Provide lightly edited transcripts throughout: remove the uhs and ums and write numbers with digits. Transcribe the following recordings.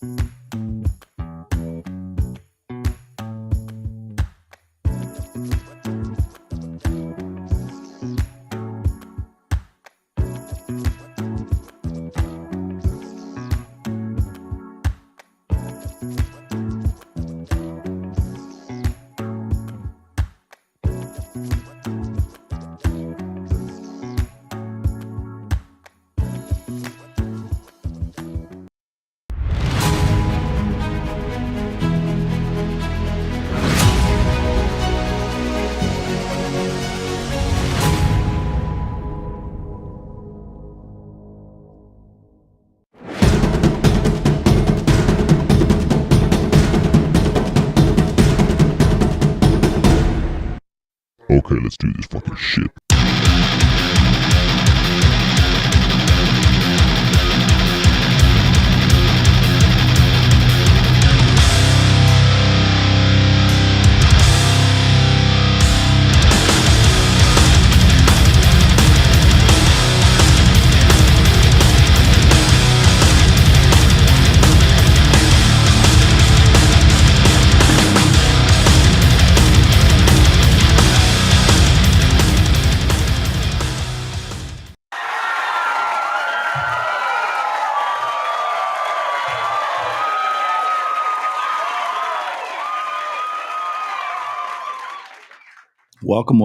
Okay, let's do this fucking shit. Welcome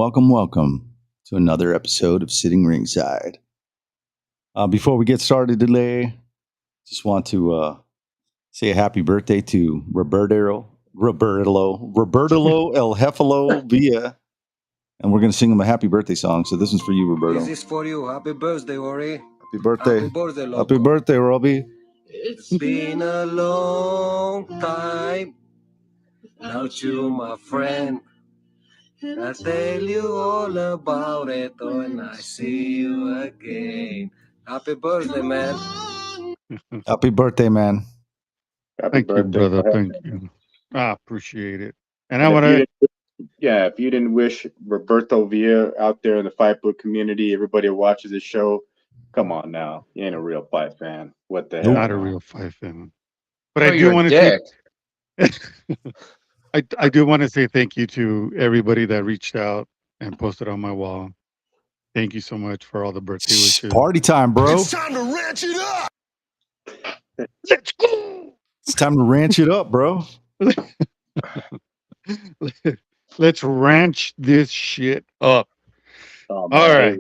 to another episode of Sitting Ringside. Before we get started today, just want to say a happy birthday to Roberto El Jefalo Villa, and we're going to sing him a happy birthday song. So this one's for you, Roberto. This is for you. Happy birthday, Ori. Happy birthday. Happy birthday, loco. Happy birthday, Robbie. It's been a long time. Now you, my friend. I tell you all about it when I see you again. Happy birthday, man. Happy birthday, man. Thank you, brother. Thank you. I appreciate it. And I And want to. if you didn't wish Roberto Villa out there in the fight book community, everybody who watches this show, come on now. You ain't a real fight fan. What the hell? Not a real fight fan. But Oh, I do you're want a to dick. say. I do want to say thank you to everybody that reached out and posted on my wall. Thank you so much for all the birthday wishes. Party time, bro. It's time to ranch it up. Let's go. It's time to ranch it up, bro. Let's ranch this shit up. Oh, All right.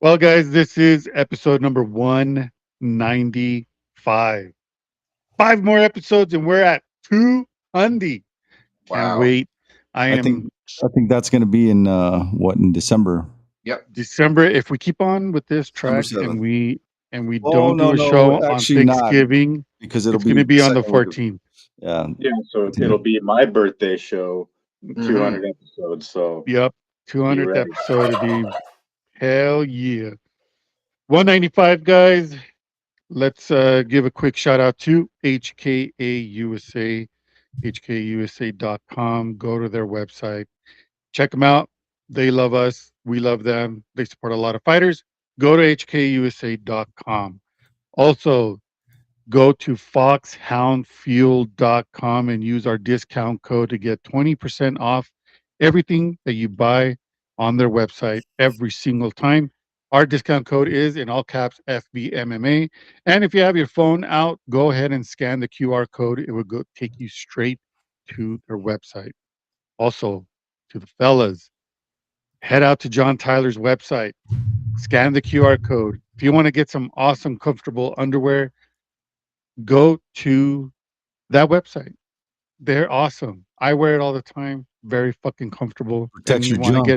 Well, guys, this is episode number 195. 5 more episodes, and we're at 200. Can't wait. I think that's going to be in in December. Yep. December. If we keep on with this track and we don't do a show on Thanksgiving, not, because it's going to be on the 14th. Yeah. So it'll be my birthday show, 200 episodes. So yep, 200th episode will be hell yeah. 195, guys. Let's give a quick shout out to HKA USA, hkusa.com. Go to their website. Check them out. They love us. We love them. They support a lot of fighters. Go to hkusa.com. Also, go to foxhoundfuel.com and use our discount code to get 20% off everything that you buy on their website every single time. Our discount code is in all caps FBMMA. And if you have your phone out, go ahead and scan the QR code. It will go take you straight to their website. Also, to the fellas, head out to John Tyler's website, scan the QR code. If you want to get some awesome, comfortable underwear, go to that website. They're awesome. I wear it all the time. Very fucking comfortable. Protects your junk.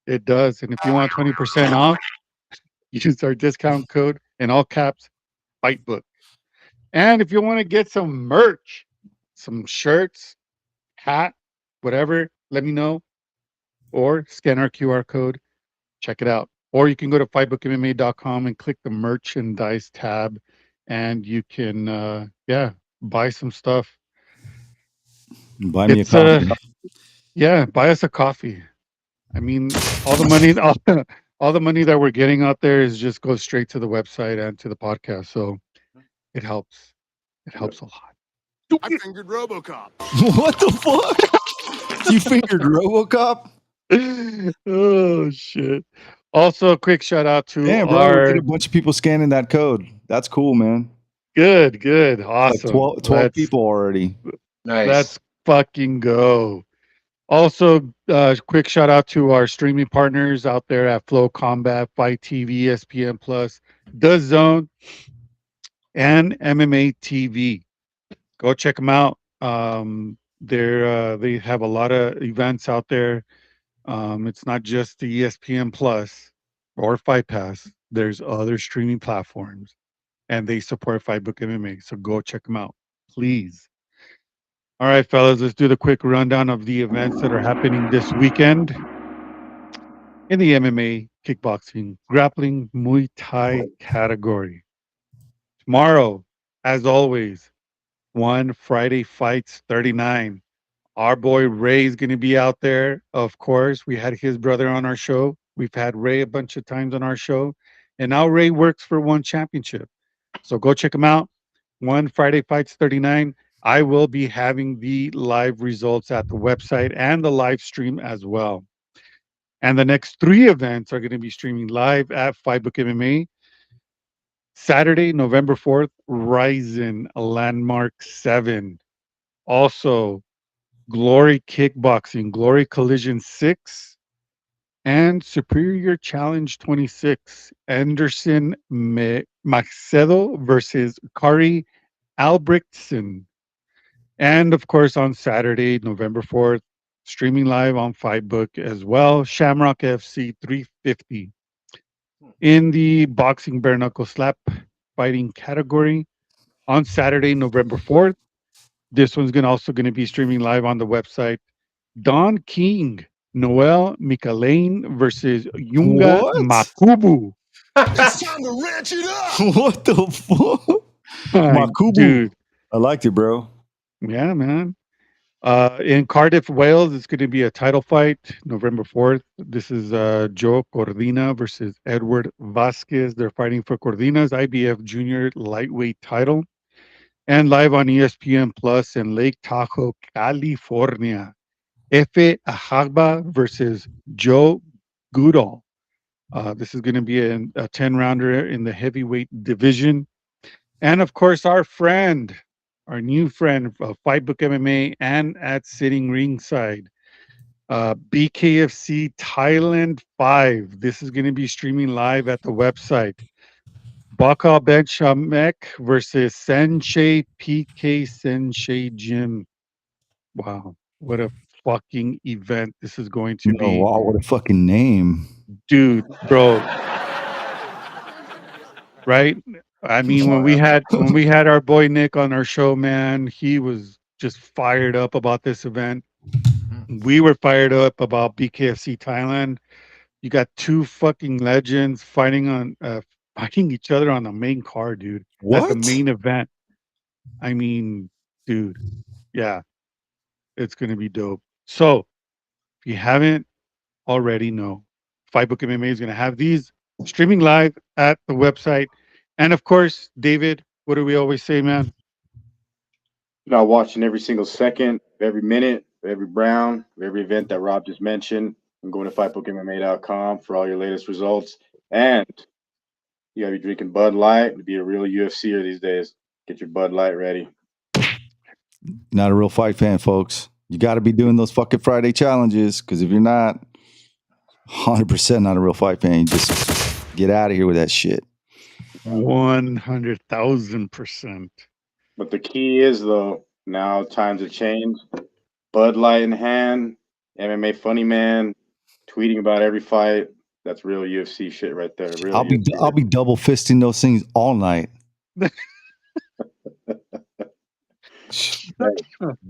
It does. And if you want 20% off, use our discount code in all caps, FightBook. And if you want to get some merch, some shirts, hat, whatever, let me know. Or scan our QR code. Check it out. Or you can go to fightbookmma.com and click the merchandise tab, and you can, buy some stuff. Buy me a coffee. Buy us a coffee. I mean, all the money, all the money that we're getting out there is just goes straight to the website and to the podcast. So It helps. It helps a lot. I fingered RoboCop. What the fuck? You fingered RoboCop? Oh shit. Also, a quick shout out to Damn, bro, we get a bunch of people scanning that code. That's cool, man. good, Like awesome. 12 people already. Nice. Let's fucking go. Also, quick shout out to our streaming partners out there at Flow Combat, Fight TV, ESPN Plus, The Zone, and MMA TV. Go check them out. They have a lot of events out there. It's not just the ESPN Plus or Fight Pass. There's other streaming platforms, and they support Fightbook MMA. So go check them out, please. All right, fellas, let's do the quick rundown of the events that are happening this weekend in the MMA, kickboxing, grappling, Muay Thai category. Tomorrow, as always, one Friday Fights 39. Our boy Ray's going to be out there. Of course, we had his brother on our show. We've had Ray a bunch of times on our show. And now Ray works for One Championship. So go check him out. One Friday Fights 39. I will be having the live results at the website and the live stream as well. And the next three events are going to be streaming live at Fightbook MMA. Saturday, November 4th, Ryzen Landmark 7. Also, Glory Kickboxing, Glory Collision 6, and Superior Challenge 26. Anderson Macedo versus Kari Albrechtsen. And of course, on Saturday, November 4th, streaming live on Fightbook as well, Shamrock FC 350. In the boxing bare knuckle slap fighting category, on Saturday, November 4th, this one's also going to be streaming live on the website. Don King, Noel Michelane versus Yunga What? Makubu. It's time to ranch it up. What the fuck? Makubu. Dude. I liked it, bro. Yeah, man. In Cardiff, Wales, it's going to be a title fight November 4th. This is Joe Cordina versus Edward Vasquez. They're fighting for Cordina's IBF Junior Lightweight title. And live on ESPN Plus in Lake Tahoe, California. Efe Ahagba versus Joe Goodall. This is going to be a 10-rounder in the heavyweight division. And of course, our new friend of Fightbook MMA and at Sitting Ringside, BKFC Thailand 5. This is going to be streaming live at the website. Baka Ben Shamek versus Sensei PK Sensei Jim. Wow, what a fucking event this is going to be. Wow, what a fucking name. Dude, bro. Right? I mean, when we had our boy Nick on our show, man, he was just fired up about this event. We were fired up about BKFC Thailand. You got two fucking legends fighting each other on the main card, dude. What? At the main event. I mean, dude, yeah, it's gonna be dope. So, if you haven't already know, Fightbook MMA is gonna have these streaming live at the website. And of course, David, what do we always say, man? Not watching every single second, every minute, every round, every event that Rob just mentioned. I'm going to fightbookmma.com for all your latest results. And you gotta be drinking Bud Light to be a real UFCer these days. Get your Bud Light ready. Not a real fight fan, folks. You got to be doing those fucking Friday challenges, because if you're not 100% not a real fight fan, you just get out of here with that shit. 100,000%. But the key is, though, now times have changed. Bud Light in hand, MMA funny man, tweeting about every fight. That's real UFC shit right there. Real I'll be double fisting those things all night.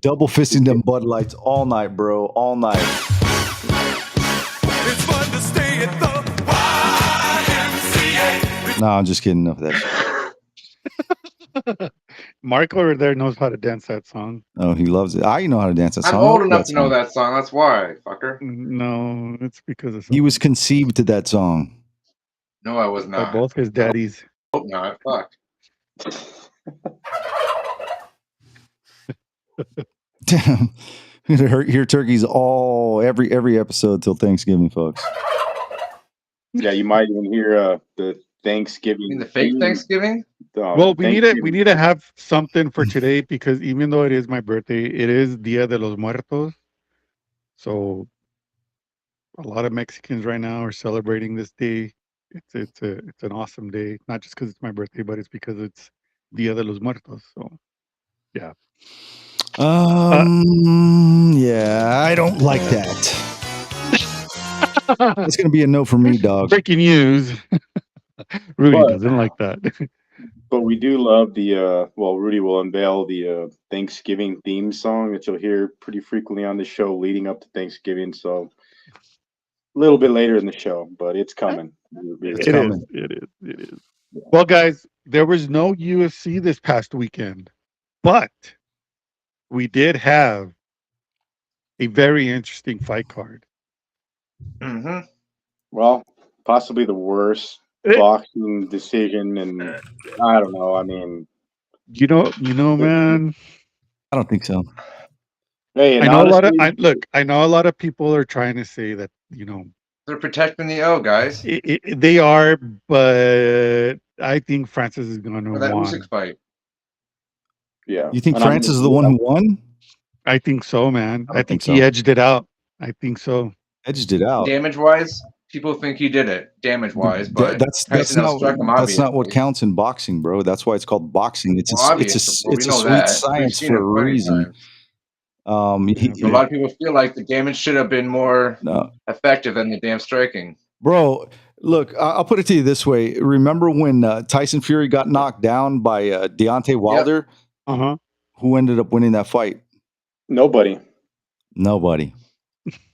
Double fisting them Bud Lights all night, bro. All night. It's fun to stay at the YMCA. No, I'm just kidding. Enough of that shit. Mark over there knows how to dance that song. Oh, he loves it. I know how to dance that I'm song. old enough to know that song. That's why, fucker. No, it's because of He was conceived to that song. No, I was by not. both his daddies. Hope not. Fuck. Damn. You're gonna hear turkeys every episode till Thanksgiving, folks. Yeah, you might even hear the Thanksgiving. You mean the fake theme. Thanksgiving? Well, we need Thanksgiving. to have something for today because even though it is my birthday, it is Dia de los Muertos. So a lot of Mexicans right now are celebrating this day. It's an awesome day, not just because it's my birthday, but it's because it's Dia de los Muertos. So yeah. Yeah, I don't like that. It's gonna be a no for me, dog. Breaking news. Rudy But- doesn't like that. But we do love the Rudy will unveil the Thanksgiving theme song that you'll hear pretty frequently on the show leading up to Thanksgiving. So a little bit later in the show, but it's coming. It's It coming. is. Well, guys, there was no UFC this past weekend, but we did have a very interesting fight card. Mm-hmm. Well, possibly the worst boxing decision, and I don't know. I mean, You know, man. I don't think so. hey, and I know honestly, I know a lot of people are trying to say that, They're protecting the O, guys. they are, but I think Francis is going For to that win. Usyk fight. yeah. You think And I'm Francis gonna- is the one who won? I think so, man. I I don't think think he so. edged it out. I think so. Edged it out. Damage-wise, people think he did it. Damage-wise, but That's Tyson not outstruck him, that's not what obviously. counts in boxing, bro. That's why it's called boxing. It's Well, a obviously, we it's a know sweet that. We've science seen for it a plenty of reason. times. He- A lot of people feel like the damage should have been more no, effective than the damn striking. bro. Look, I'll put it to you this way. Remember when Tyson Fury got knocked down by Deontay Wilder? Uh-huh. Who ended up winning that fight? Nobody. Nobody.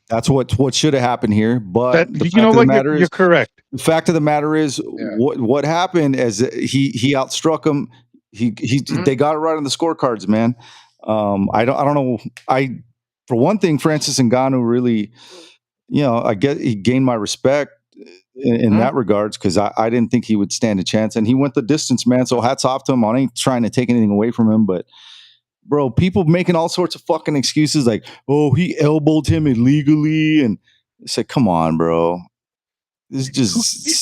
That's what should have happened here. But the You fact know of what? the matter You're is, correct. the fact of the matter is, Yeah. what happened is that he outstruck him. Mhm. They got it right on the scorecards, man. I don't know. For one thing, Francis Ngannou really, I get he gained my respect in that regards because I didn't think he would stand a chance, and he went the distance, man. So hats off to him. I ain't trying to take anything away from him, but bro, people making all sorts of fucking excuses like, oh, he elbowed him illegally, and it's like, come on, bro. This is just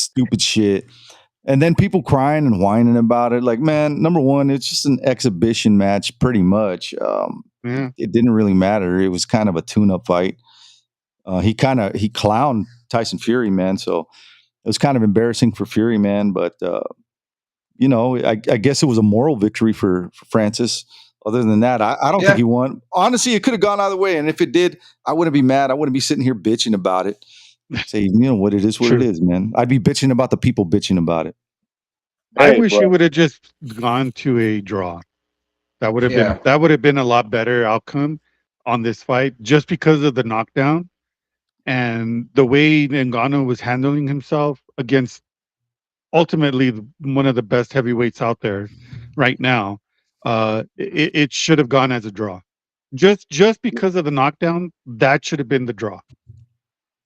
stupid shit. And then people crying and whining about it. Like, man, number one, it's just an exhibition match, pretty much. Yeah. It didn't really matter. It was kind of a tune-up fight. He clowned Tyson Fury, man. So it was kind of embarrassing for Fury, man. But I guess it was a moral victory for Francis. Other than that, I don't think he won. Honestly, it could have gone either way. And if it did, I wouldn't be mad. I wouldn't be sitting here bitching about it. Say, what it is, what True. it is, man. I'd be bitching about the people bitching about it. I Hey, wish bro. it would have just gone to a draw. That would have Yeah. been a lot better outcome on this fight, just because of the knockdown and the way Ngannou was handling himself against ultimately one of the best heavyweights out there right now. It should have gone as a draw. Just because of the knockdown, that should have been the draw.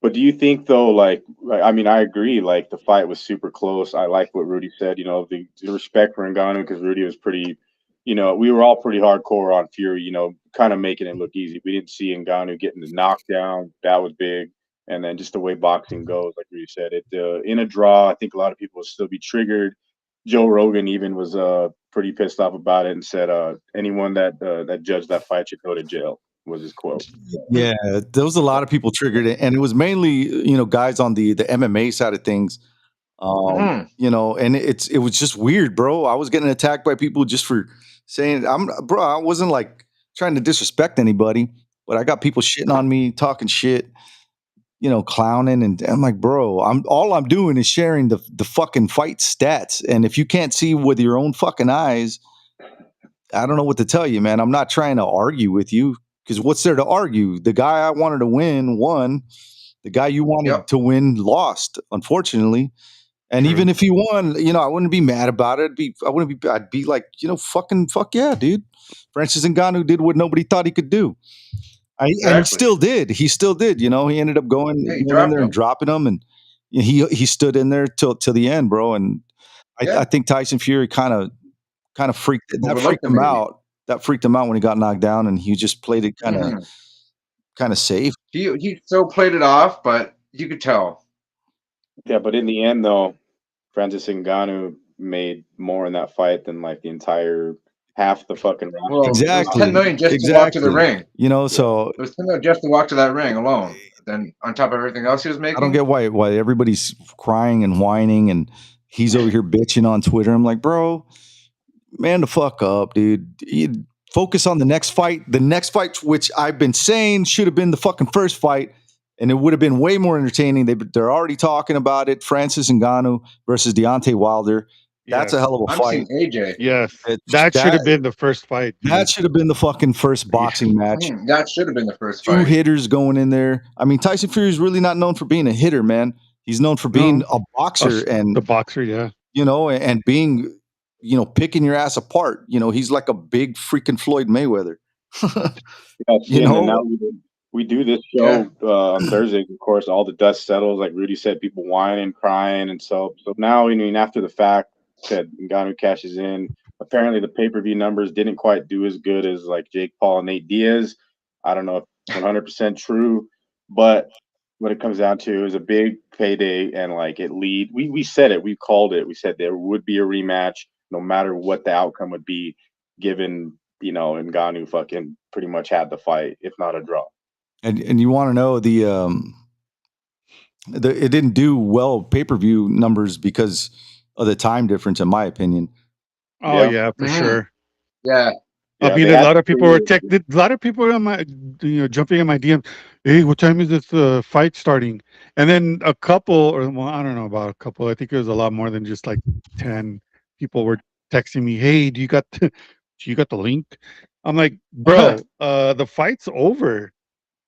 But do you think though, like, I mean, I agree. Like the fight was super close. I like what Rudy said. The respect for Ngannou because Rudy was pretty. We were all pretty hardcore on Fury. Kind of making it look easy. We didn't see Ngannou getting the knockdown. That was big. And then just the way boxing goes, like Rudy said, it in a draw. I think a lot of people will still be triggered. Joe Rogan even was pretty pissed off about it and said anyone that judged that fight should go to jail. Was his quote. Yeah, there was a lot of people triggered, and it was mainly guys on the MMA side of things. And it was just weird, bro. I was getting attacked by people just for saying I wasn't like trying to disrespect anybody, but I got people shitting on me, talking shit, clowning, and I'm like, bro, all I'm doing is sharing the fucking fight stats, and if you can't see with your own fucking eyes, I don't know what to tell you, man. I'm not trying to argue with you. Because what's there to argue? The guy I wanted to win won. The guy you wanted to win lost, unfortunately. And even if he won, I wouldn't be mad about it. I'd be like, fucking fuck yeah, dude. Francis Ngannou did what nobody thought he could do. And he still did. He still did. He ended up going in there and dropping him, and he stood in there till the end, bro. And I think Tyson Fury kind of kind of freaked Overlooked him, him maybe. out. That freaked him out when he got knocked down, and he just played it Mhm. kind of safe. He so played it off, but you could tell. Yeah, but in the end, though, Francis Ngannou made more in that fight than like the entire half the fucking roster. Well, it was 10 Exactly. million just to walk to the Exactly. ring. You know, so It was 10 million just to walk to that ring alone. Then on top of everything else he was I don't making. get why everybody's crying and whining and he's over here bitching on Twitter. I'm like, bro, man, the fuck up, dude. You focus on the next fight. The next fight, which I've been saying should have been the fucking first fight, and it would have been way more entertaining. They're already talking about it. Francis Ngannou versus Deontay Wilder. That's a Yes. hell of a I'm fight. seeing AJ. Yes. It's- That should have been the first fight, that dude. should have been the fucking first boxing match. That should have been the first Two fight. hitters going in there. I mean, Tyson Fury is really not known for being a hitter, man. He's known for being No. a boxer and The boxer, yeah. you know, and being, you know, picking your ass apart. You know, he's like a big freaking Floyd Mayweather. Yeah, You and then know? now we do this show on Thursdays. Of course, all the dust settles. Like Rudy said, people whining, crying, and so now, I mean, after the fact, said Ngannou cashes in. Apparently, the pay-per-view numbers didn't quite do as good as like Jake Paul and Nate Diaz. I don't know if it's 100% true, but what it comes down to, it was a big payday, and like we said it, we called it. We said there would be a rematch, no matter what the outcome would be, given Ngannou fucking pretty much had the fight, if not a draw. And you want to know it didn't do well pay-per-view numbers because of the time difference, in my opinion. Oh yeah, for sure. Yeah. I mean, a lot of people were on my, jumping in my DM. Hey, what time is this fight starting? And then a couple, or well, I don't know about a couple. I think it was a lot more than just like 10 people were texting me. Hey, do you got the link? I'm like, bro, the fight's over.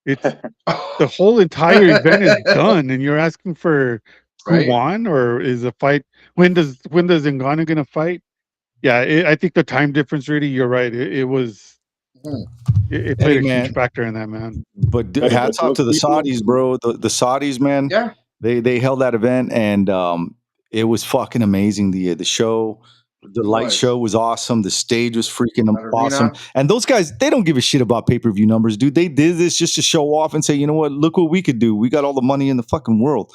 It's the whole entire event is done, and you're asking for who won, or is the fight? When does Ngannou gonna fight? Yeah, I think the time difference. Really, you're right. It was. It played a huge factor in that, man. But hats off to the Saudis, bro. The Saudis, man. Yeah. They held that event, and it was fucking amazing. The show. The light show was awesome. The stage was freaking awesome. And those guys, they don't give a shit about pay-per-view numbers, dude. They did this just to show off and say, you know what? Look what we could do. We got all the money in the fucking world.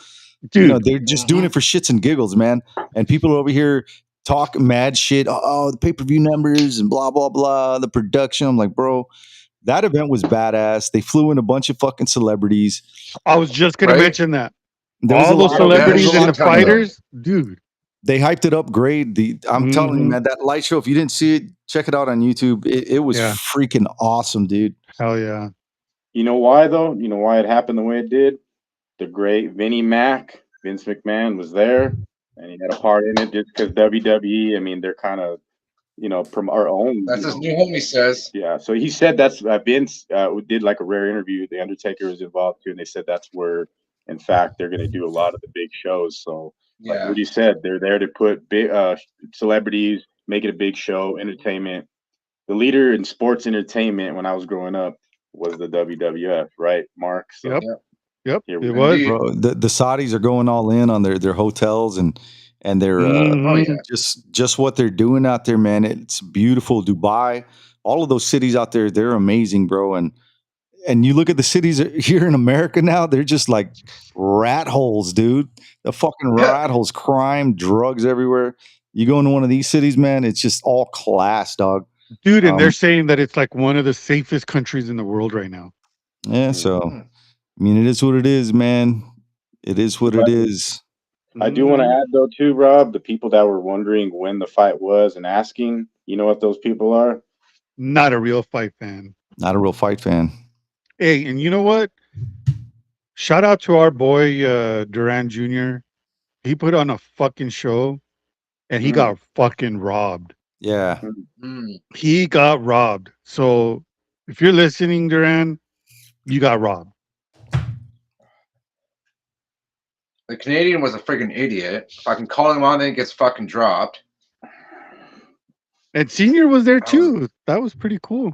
Dude, you know, they're just doing it for shits and giggles, man. And people are over here talking mad shit. Oh, the pay-per-view numbers and blah, blah, blah. The production. I'm like, bro, that event was badass. They flew in a bunch of fucking celebrities. I was just going to mention that. There was all those celebrities and the fighters, dude. They hyped it up great. I'm telling you, man, that light show, if you didn't see it, check it out on YouTube. It was freaking awesome, dude. Hell yeah. You know why, though? You know why it happened the way it did? The great Vinnie Mac, Vince McMahon, was there, and he had a part in it just because WWE, I mean, they're kind of, from our own. That's his new homie says. Yeah, so he said that's Vince did like a rare interview. The Undertaker was involved too, and they said that's where, in fact, they're going to do a lot of the big shows. So, like Rudy said, they're there to put big celebrities, make it a big show, entertainment. The leader in sports entertainment when I was growing up was the WWF, right, Mark? So, Yep. It was. Bro, the Saudis are going all in on their hotels and they're just what they're doing out there, man. It's beautiful. Dubai, all of those cities out there, they're amazing, bro. And you look at the cities here in America now, they're just like rat holes, dude. The fucking rat holes, crime, drugs everywhere. You go into one of these cities, man, it's just all class, dog. Dude, and they're saying that it's like one of the safest countries in the world right now. Yeah, so I mean, it is what it is, man. It is what it is. I do want to add, though, too, Rob, the people that were wondering when the fight was and asking, you know what those people are? Not a real fight fan. Not a real fight fan. Hey, and you know what? Shout out to our boy Duran Jr. He put on a fucking show, and he got fucking robbed. Yeah. He got robbed. So if you're listening, Duran, you got robbed. The Canadian was a freaking idiot. Fucking calling him on, then he gets fucking dropped. And Senior was there too. That was pretty cool.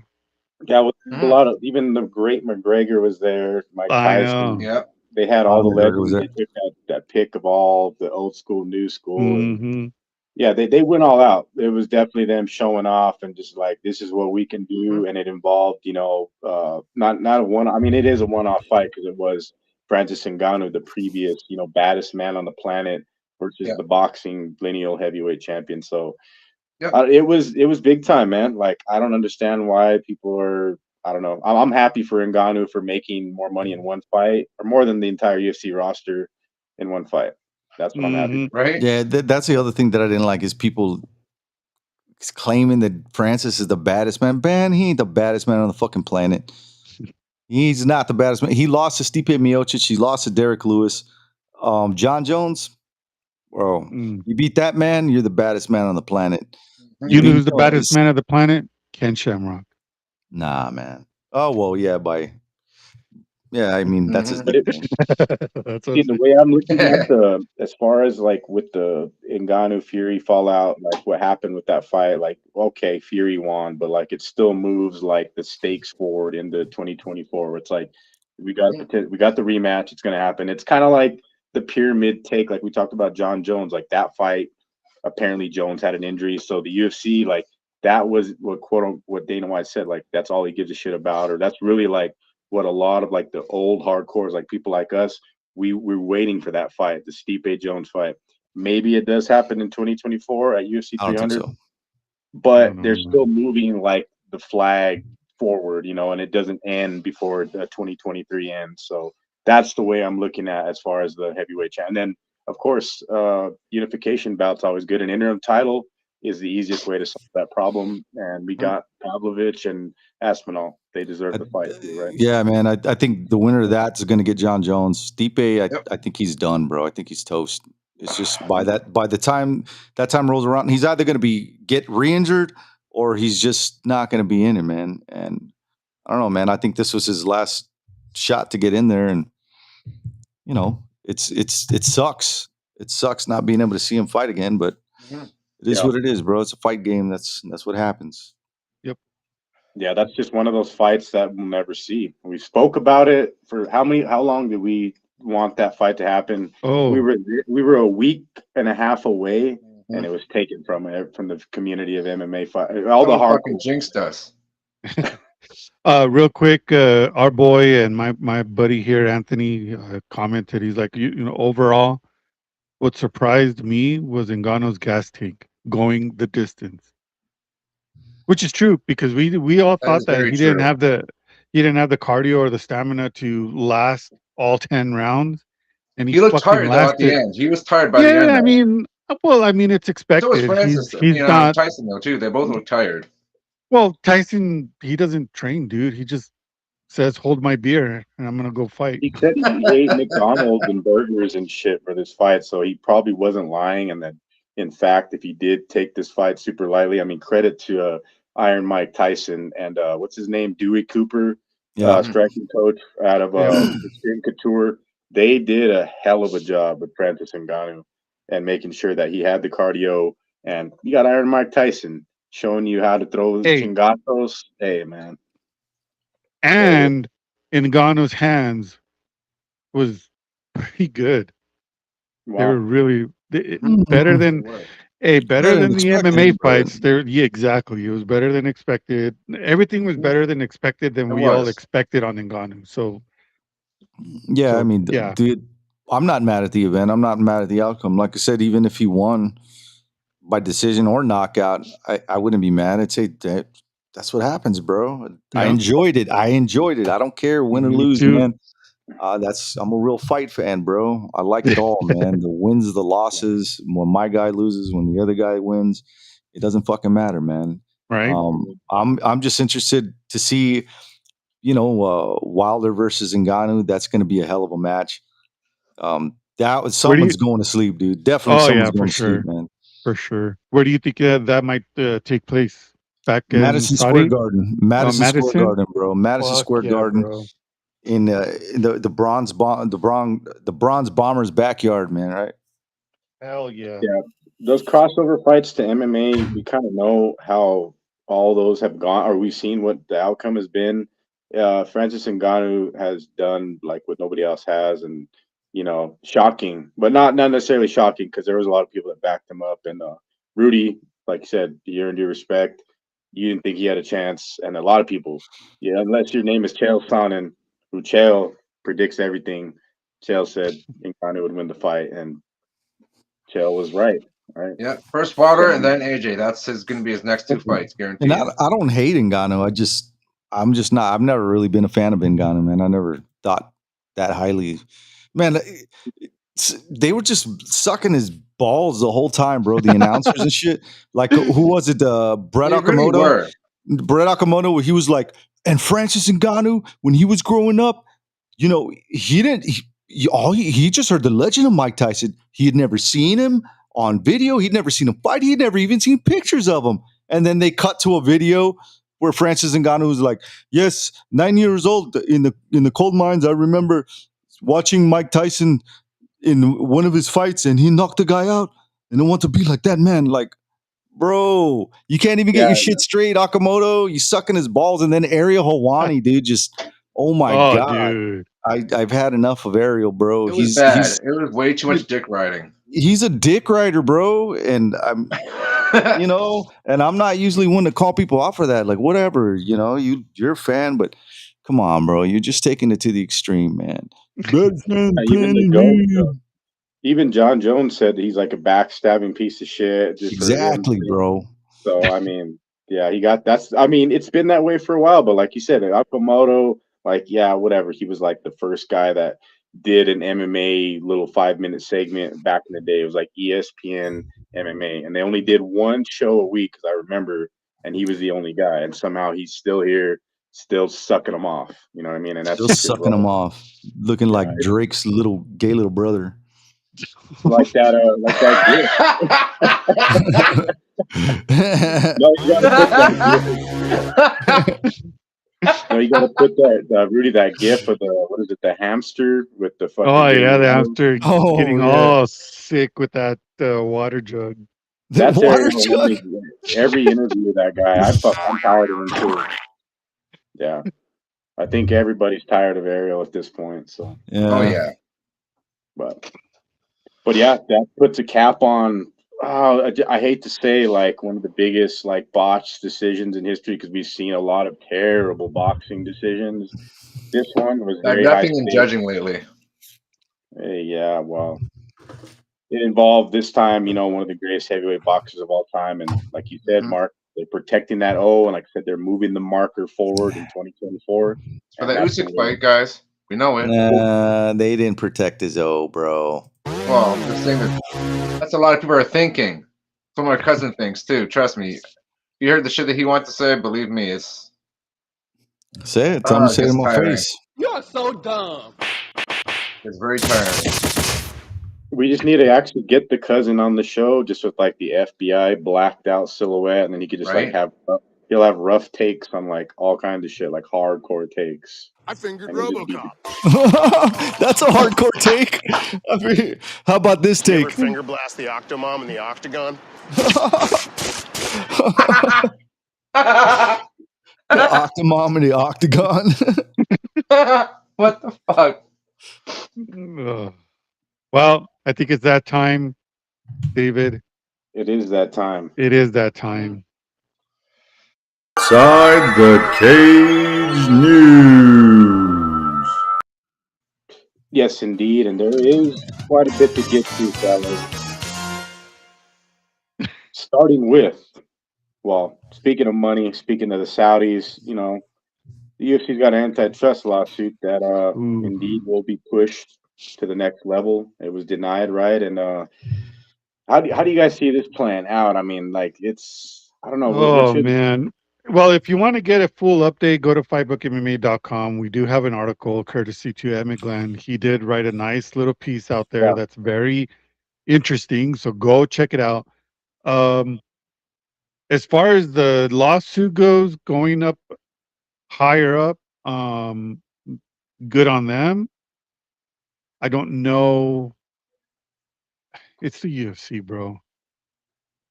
Yeah, well, a lot of, even the great McGregor was there. Mike Tyson. Yep. They had all the legends. They took that pick of all the old school, new school. Yeah, they went all out. It was definitely them showing off and just like this is what we can Mhm. do, and it involved not a one. I mean, it is a one-off fight because it was Francis Ngannou, the previous baddest man on the planet, versus Yeah. the boxing lineal heavyweight champion. So Yep. it was big time, man. Like I don't understand why people are. I don't know. I'm happy for Ngannou for making more money in one fight, or more than the entire UFC roster in one fight. That's what I'm happy Hmm. for. Right. Yeah, that's the other thing that I didn't like is people claiming that Francis is the baddest man. Man, he ain't the baddest man on the fucking planet. He's not the baddest man. He lost to Stipe Miocic. He lost to Derek Lewis. John Jones, bro, Mm. you beat that man, you're the baddest man on the planet. You You know beat who's the baddest man of the planet? Ken Shamrock. Nah, man. Oh well, yeah. I mean, that's his Mhm. But it, nickname. That's what See, I'm the saying. way I'm looking at as far as like with the Ngannou Fury fallout, like what happened with that fight, like okay, Fury won, but like it still moves like the stakes forward into 2024. Where it's like we got the rematch, it's gonna happen. It's kind of like the pyramid take, like we talked about John Jones, like that fight. Apparently, Jones had an injury, so the UFC like that was what Dana White said, like that's all he gives a shit about, or that's really like what a lot of like the old hardcores, like people like us, we're waiting for that fight, the Stipe Jones fight. Maybe it does happen in 2024 at UFC I don't think 300, so. I don't but know, they're still man. moving like the flag forward, and it doesn't end before the 2023 ends. So that's the way I'm looking at as far as the heavyweight champ. And then, of course, unification bout's always good. An interim title is the easiest way to solve that problem. And we got Pavlovich and Aspinall. They deserve I, the fight too, right? yeah, man. I think the winner of that is going to get John Jones. Stipe, Yep. I think he's done, bro. I think he's toast. It's just by the time that time rolls around, he's either going to get re-injured or he's just not going to be in it, man. And I don't know, man. I think this was his last shot to get in there, and it sucks. It sucks not being able to see him fight again, but Mhm. it is Yeah. what it is, bro. It's a fight game. That's what happens. Yep. Yeah, that's just one of those fights that we'll never see. We spoke about it for how long did we want that fight to happen? We Oh, were we were a week and a half away, and Mhm. it was taken from the community of MMA fight. All the Someone fucking hardcore. jinxed us. real quick, our boy and my buddy here, Anthony, commented. He's like, overall, what surprised me was Ngannou's gas tank going the distance, which is true because we all That thought is that very true. he didn't have the cardio or the stamina to last all 10 rounds, and he He looked fucking tired though at the lasted. end. He was tired by the Yeah, end I though. mean, well, I mean, it's So was expected. Francis, He's and not. Tyson though too. They both looked tired. Well, Tyson, he doesn't train, dude. He just says, "Hold my beer, and I'm gonna go fight." He said he ate McDonald's and burgers and shit for this fight, so he probably wasn't lying. And then, in fact, if he did take this fight super lightly, I mean, credit to Iron Mike Tyson and what's his name, Dewey Cooper, Yeah. Mhm. striking coach out of Yeah, Extreme Couture. They did a hell of a job with Francis Ngannou and making sure that he had the cardio. And you got Iron Mike Tyson showing you how to throw hey, chingatos. Hey, man. and Ngannou's hands was pretty good. They were Wow. really better Mhm. They than were. better Better than than the MMA expected, but fights. There, yeah, exactly. It was better than expected. Everything was Mhm. better than expected than It we all was. expected on Ngannou. yeah, I So mean, yeah, dude, I'm not mad at the event. I'm not mad at the outcome. Like I said, even if he won by decision or knockout, I wouldn't be mad. I'd say that's what happens, bro. I yeah, enjoyed it. I enjoyed it. I don't care win or me lose, too. man. I'm a real fight fan, bro. I like it all, man. The wins, the losses, when my guy loses, when the other guy wins, it doesn't fucking matter, man. Right? I'm just interested to see, Wilder versus Ngannou. That's going to be a hell of a match. That was Where do you? someone's going to sleep, dude. Definitely Oh someone's yeah, going to sleep, man. for sure. Where do you think that might take place? Back in Madison Square Saudi? Garden, Madison Square Madison? Garden, bro. Madison Fuck Square yeah, Garden bro. in the bronze bomber's backyard, man. Right? Hell yeah. Yeah, those crossover fights to MMA, we kind of know how all those have gone, or we've seen what the outcome has been. Francis Ngannou has done like what nobody else has, and shocking, but not necessarily shocking because there was a lot of people that backed him up, and Rudy, like you said, you earned your respect. You didn't think he had a chance, and a lot of people, yeah, unless your name is Chael Sonnen, who Chael predicts everything. Chael said Ngannou would win the fight, and Chael was right. Right. Yeah, first Wilder and So, then AJ. That's going to be his next two fights, And guaranteed. I don't hate Ngannou. I'm just not. I've never really been a fan of Ngannou, man. I never thought that highly. Man, they were just sucking his balls the whole time, bro. The announcers and shit. Like, who was it? Brett They really Okamoto. were. Brett Okamoto, where he was like, and Francis Ngannou, when he was growing up, you know, he didn't. He just heard the legend of Mike Tyson. He had never seen him on video. He'd never seen him fight. He'd never even seen pictures of him. And then they cut to a video where Francis Ngannou was like, "Yes, 9 years old in the coal mines. I remember watching Mike Tyson in one of his fights, and he knocked the guy out. And I want to be like that man." Like, bro, you can't even get yeah, your shit straight, Akamoto. You sucking his balls, and then Ariel Hawani, dude, just oh my Oh, god. dude. I've had enough of Ariel, bro. It was bad. It was way too much dick riding. He's a dick rider, bro, and I'm you know, and I'm not usually one to call people out for that. Like, whatever, you know, you're a fan, but come on, bro, you're just taking it to the extreme, man. even the GOAT, even John Jones said that he's like a backstabbing piece of shit. Just Exactly, bro. So I mean, yeah, I mean, it's been that way for a while, but like you said, Okamoto, like, yeah, whatever. He was like the first guy that did an MMA little 5-minute segment back in the day. It was like ESPN MMA, and they only did one show a week, because I remember, and he was the only guy, and somehow he's still here, still sucking them off. You know what I mean? And that's Still sucking them off, looking like Drake's gay little brother. Like that No, you gotta put that Rudy, that gif of the hamster with the fucking. Oh yeah, the hamster getting all sick with that water jug. That's every interview with that guy. I'm tired of him too. Yeah, I think everybody's tired of Ariel at this point. So yeah. Oh yeah. But yeah, that puts a cap on. I hate to say, like, one of the biggest like botched decisions in history, because we've seen a lot of terrible boxing decisions. This one was very nothing in judging lately. Yeah, well, it involved this time, one of the greatest heavyweight boxers of all time, and like you said, Mark, they're protecting that and like I said, they're moving the marker forward in 2024. For the Usyk fight, guys, we know it. They didn't protect his bro. Well, I'm just saying that's a lot of people are thinking. That's what my cousin thinks too. Trust me. You heard the shit that he wants to say. Believe me, it's. Say it. Tell him to say it in my face. You are so dumb. It's very tiring. We just need to actually get the cousin on the show, just with like the FBI blacked out silhouette, and then he could just he'll have rough takes on like all kinds of shit, like hardcore takes. I fingered RoboCop. That's a hardcore take. I mean, how about this take? You ever finger blast the Octomom in the Octagon? The Octomom in the Octagon. What the fuck? Well, I think it's that time, David. It is that time. It is that time. Inside the Cage News. Yes, indeed, and there is quite a bit to get to, fellas. Starting with, well, speaking of money, speaking of the Saudis, the UFC's got an antitrust lawsuit that indeed will be pushed to the next level. It was denied, right? And how do you guys see this playing out? I mean, like, I don't know. Oh, man. Well, if you want to get a full update, go to fightbookmma.com. We do have an article courtesy to Ed McGlenn. He did write a nice little piece out there that's very interesting. So go check it out. As far as the lawsuit goes, going up higher up, good on them. I don't know. It's the UFC, bro.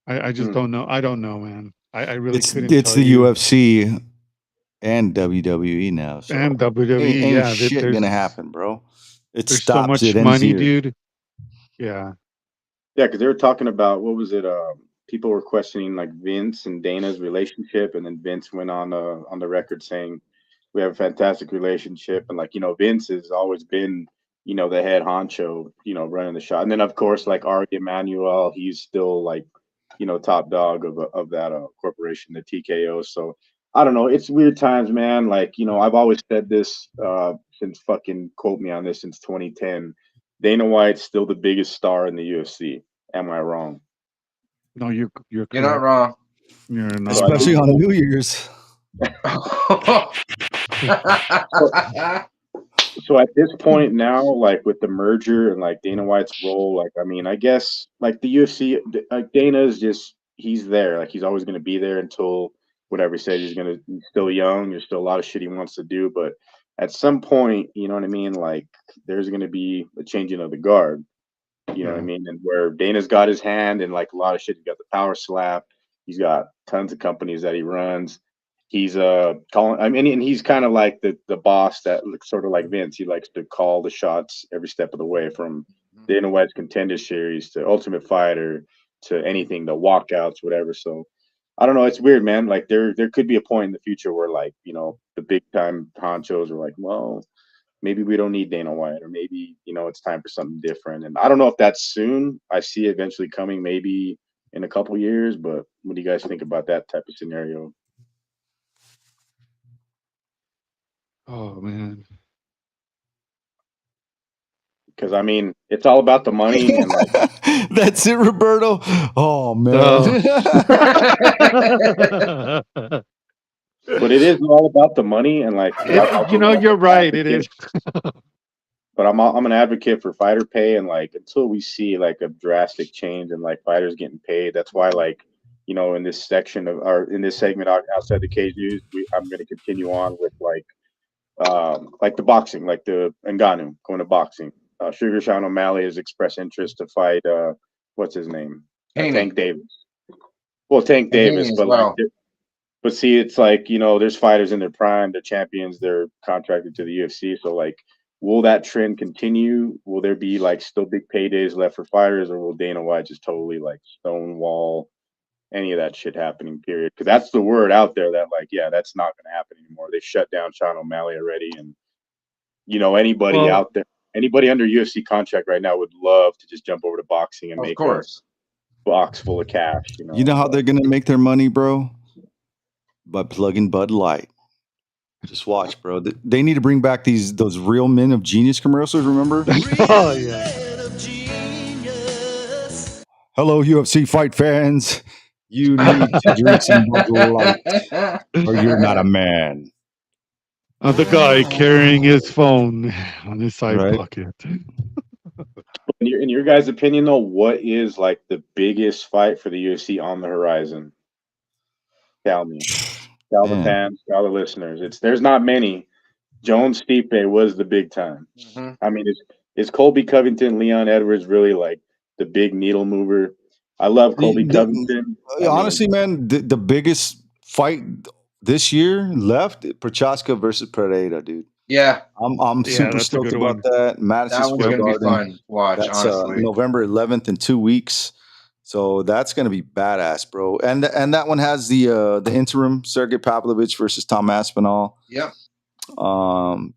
I just don't know. I don't know, man. I really couldn't. It's the UFC and WWE now. So and WWE, ain't shit gonna happen, bro. It there's stops. So much money, dude. Yeah. Yeah, because they were talking about, what was it? people were questioning like Vince and Dana's relationship, and then Vince went on the record saying we have a fantastic relationship, and like Vince has always been the head honcho, running the shot, and then of course like Ari Emanuel, he's still like top dog of that corporation, the TKO. So I don't know, it's weird times, man. Like I've always said this since fucking quote me on this since 2010. Dana White's still the biggest star in the UFC. Am I wrong? No, you're You're correct. not wrong. You're not So at Especially this on point, New Year's. so at this point now, like with the merger and like Dana White's role, like I mean, I guess like the UFC, like Dana's just he's there, like he's always going to be there until whatever he said he's still young. There's still a lot of shit he wants to do, but at some point, you know what I mean. Like there's going to be a changing of the guard. You know what I Yeah. mean? And where Dana's got his hand in like a lot of shit. He's got the power slap. He's got tons of companies that he runs. He's calling. I mean, and he's kind of like the boss that looks sort of like Vince. He likes to call the shots every step of the way, from Dana White's Contender Series to Ultimate Fighter to anything, the walkouts, whatever. So I don't know. It's weird, man. Like there could be a point in the future where like the big time honchos are like, well, maybe we don't need Dana White, or maybe it's time for something different. And I don't know if that's soon. I see it eventually coming, maybe in a couple years. But what do you guys think about that type of scenario? Oh man. Because I mean, it's all about the money, and like, That's it, Roberto. Oh man. but it is all about the money, and like, You're right. It is. But I'm an advocate for fighter pay, and like until we see like a drastic change and like fighters getting paid, that's why like in this section of or in this segment outside the cage news, I'm going to continue on with like the boxing, like the Ngannou going to boxing. Sugar Sean O'Malley has expressed interest to fight what's his name, Tank Davis. Well, Tank Davis, but well. but see, it's like there's fighters in their prime, they're champions, they're contracted to the UFC, so like. Will that trend continue? Will there be like still big paydays left for fighters, or will Dana White just totally like stonewall any of that shit happening? Period. Because that's the word out there that like, yeah, that's not going to happen anymore. They shut down Sean O'Malley already, and anybody out there, anybody under UFC contract right now would love to just jump over to boxing and make a box full of cash. You know how they're gonna make their money, bro? By plugging Bud Light. Just watch, bro. They need to bring back those Real Men of Genius commercials. Remember? Oh yeah. Hello, UFC fight fans. You need to drink some Bud Light, or you're not a man. The guy carrying his phone on his side pocket. In your guys' opinion, though, what is like the biggest fight for the UFC on the horizon? Tell me. Tell the fans, tell the listeners. There's not many. Jones Stipe was the big time. Mm-hmm. I mean, is Colby Covington, Leon Edwards really like the big needle mover? I love Colby Covington. Honestly, man, the biggest fight this year left Prochaska versus Pereira, dude. Yeah, I'm super stoked about that. Madison Square Garden. Be fun. Watch, that's honestly. November 11th in 2 weeks. So that's gonna be badass, bro. And that one has the interim Sergey Pavlovich versus Tom Aspinall. Yep. Hot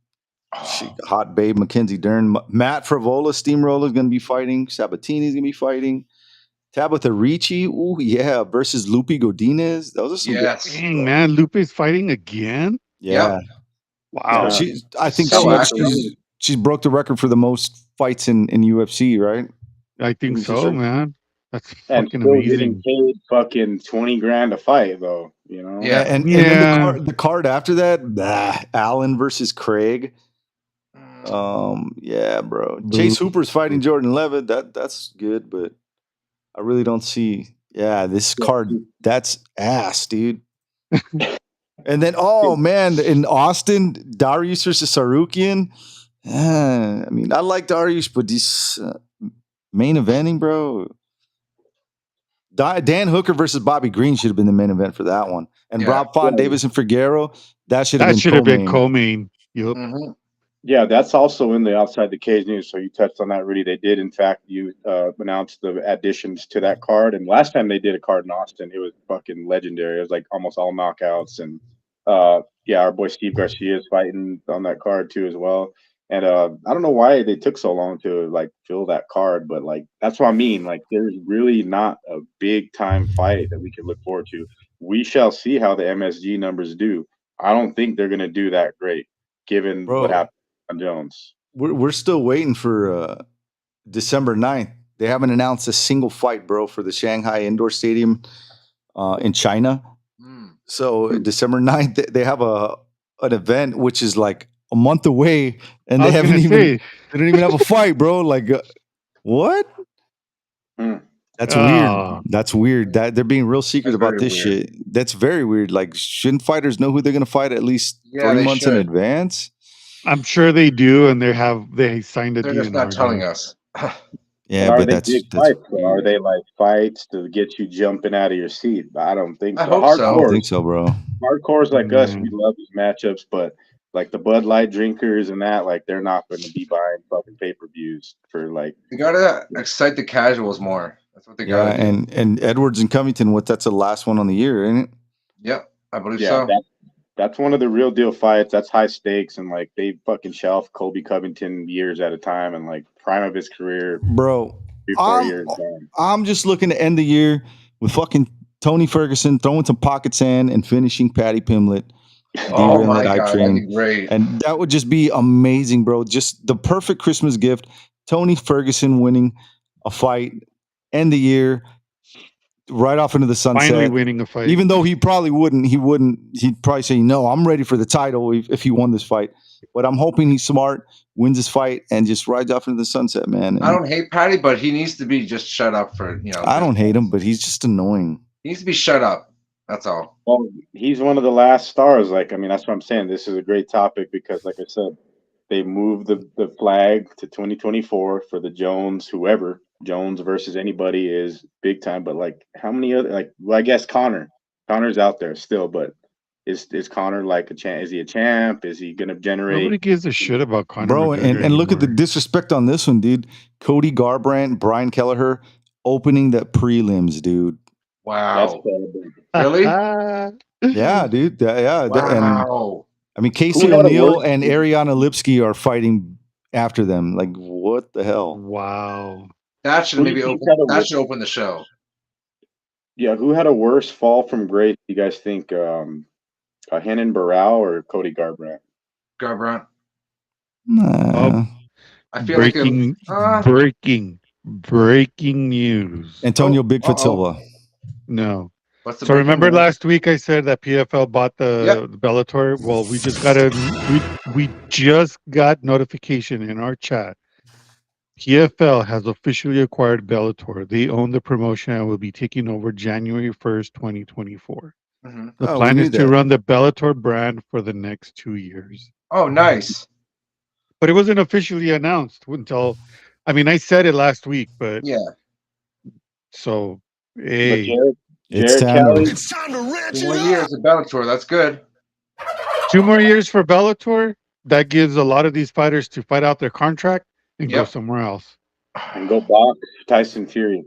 babe Mackenzie Dern. Matt Favola Steamroller is gonna be fighting. Sabatini's gonna be fighting. Tabitha Ricci, ooh yeah, versus Lupe Godinez. Those are some good. Dang, man, Lupe's fighting again. Yeah. Yep. Wow. I think So she's broke the record for the most fights in UFC, right? I think so, man. That's fucking still amazing. Getting paid fucking $20,000 a fight, though. Yeah. And then the card after that, Allen versus Craig. Yeah, bro. Chase Hooper's fighting Jordan Levitt. That's good, but I really don't see. Yeah, this card, that's ass, dude. And then, oh man, in Austin, Darius versus Sarukian. I mean, I like Darius, but this main eventing, bro. Dan Hooker versus Bobby Green should have been the main event for that one. And Rob Font Davis and Figueroa, that should have been co-main. Yep. Mm-hmm. Yeah, that's also in the Outside the Cage news. So you touched on that, Rudy. They did, in fact, announce the additions to that card. And last time they did a card in Austin, it was fucking legendary. It was like almost all knockouts. And yeah, our boy Steve Garcia is fighting on that card too as well. And I don't know why they took so long to like fill that card, but like that's what I mean. Like, there's really not a big time fight that we can look forward to. We shall see how the MSG numbers do. I don't think they're gonna do that great, given what Bro, happened on Jones. we're still waiting for December 9th. They haven't announced a single fight, bro, for the Shanghai Indoor Stadium in China. So December 9th, they have an event which is like a month away, and I was gonna say, they don't even have a fight, bro. Like, what? That's weird. oh, That's weird. That they're being real secret That's about very this weird. shit. That's very weird. Like, shouldn't fighters know who they're gonna fight at least Yeah, 3 they months in should. advance? I'm sure they do, and they signed a They're just not DNR telling deal. us. Yeah, But are but they that's big fights? Or are they like fights to get you jumping out of your seat? I don't think I so. hope so. I don't think so, bro. Hardcores like us, we Man. love these matchups, but like the Bud Light drinkers and that, like they're not going to be buying fucking pay-per-views for like. They gotta excite the casuals more. That's what they Yeah, gotta do. and Edwards and Covington, that's the last one on the year, ain't it? Yep, I believe Yeah, so. that's one of the real deal fights. That's high stakes, and like they fucking shelf Colby Covington years at a time, and like prime of his career, Bro, 3-4 I'm years gone. I'm just looking to end the year with fucking Tony Ferguson throwing some pocket sand and finishing Patty Pimlet, Oh derailing my that I god, that'd train. be great. And that would just be amazing, bro. Just the perfect Christmas gift. Tony Ferguson winning a fight, end the year, right off into the Finally sunset. winning a fight. Even though he probably wouldn't. He'd probably say, no, I'm ready for the title if he won this fight. But I'm hoping he's smart, wins this fight, and just rides off into the sunset, man. I And don't hate Patty, but he needs to be just shut up for I don't hate him, but he's just annoying. He needs to be shut up. That's all. Well, he's one of the last stars. Like, I mean, that's what I'm saying. This is a great topic because, like I said, they moved the flag to 2024 for the Jones, whoever Jones versus anybody is big time. But like, how many other well, I guess Connor's out there still, but is Connor like a champ? Is he a champ? Is he gonna generate? Nobody gives a shit about Conor Bro, McGregor and look at the anymore. disrespect on this one, dude. Cody Garbrandt, Brian Kelleher opening the prelims, dude. That's Wow. terrible. Really? Yeah, dude. And Wow. I mean, Casey Who had a O'Neill worse- and Ariana Lipsky are fighting after them. Like, what the hell? Wow. That should Who do maybe you open. think had a That worse- should open the show. Yeah, who had a worse fall from grace? You guys think Henan Barao or Cody Garbrandt? Garbrandt. Nah. I feel like breaking news. Antonio Oh, Bigfoot uh-oh. Silva. No. What's the So breaking remember news? last week I said that PFL bought the Bellator? Well, we just got notification in our chat. PFL has officially acquired Bellator. They own the promotion and will be taking over January 1st, 2024. Mhm. The Oh, plan we is knew to that. run the Bellator brand for the next 2 years. Oh, nice. But it wasn't officially announced until, I mean, I said it last week, but Yeah. so, But hey, It's Jared time Kelly, to, It's time to ranch 2 it more up. years of Bellator. That's good. 2 more years for Bellator. That gives a lot of these fighters to fight out their contract and go Yep. somewhere else. and go box Tyson Fury.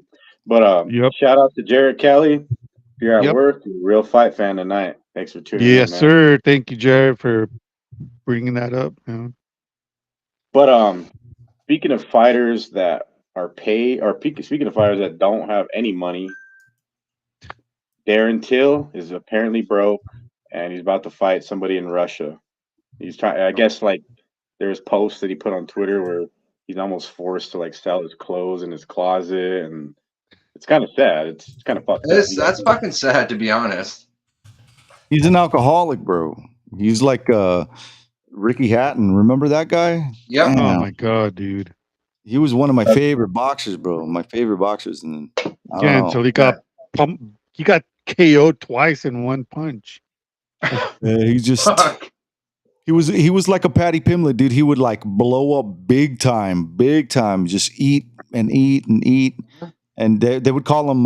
But Yep. shout out to Jared Kelly. If you're at Yep. work, you're a real fight fan tonight. Thanks for tuning Yes, in, man. sir. Thank you, Jared, for bringing that up. Man. But speaking of fighters that are speaking of fighters that don't have any money, Darren Till is apparently broke, and he's about to fight somebody in Russia. He's trying. I guess like there's posts that he put on Twitter where he's almost forced to like sell his clothes in his closet, and it's kind of sad. It's kind of fucked up. That's fucking sad, to be honest. he's an alcoholic, bro. He's like Ricky Hatton. Remember that guy? Yep. Damn. Oh my god, dude. He was one of my favorite boxers, bro. My favorite boxers. And then, I Yeah, don't until know. he got pumped. He got KO'd twice in one punch. He just Fuck. he was like a Patty Pimlet, dude. He would like blow up big time, just eat and eat and eat. And they would call him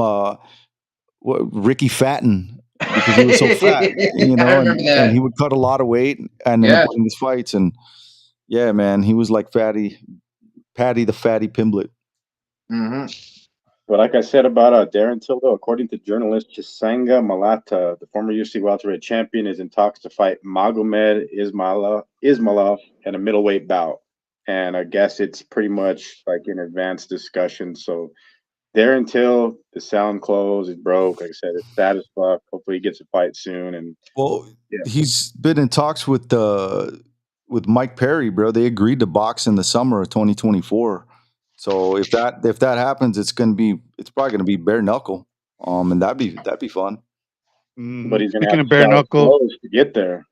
Ricky Fatten because he was so fat, I remember that. and he would cut a lot of weight and then Yeah. winning his fights. And Yeah, man, he was like Patty the Fatty Pimblett. Mm-hmm. But like I said about Darren Till, though, according to journalist Chisanga Malata, the former UFC welterweight champion is in talks to fight Magomed Ismailov in a middleweight bout. And I guess it's pretty much like in advanced discussion. So Darren Till, the sound closed, is broke. Like I said, it's sad as fuck. Hopefully he gets a fight soon. And Well, yeah, he's been in talks with Mike Perry, bro. They agreed to box in the summer of 2024. So if that happens, it's probably gonna be bare knuckle. And that'd be fun. but he's gonna Mm-hmm. have Speaking to of bare sell his knuckle, clothes to get there.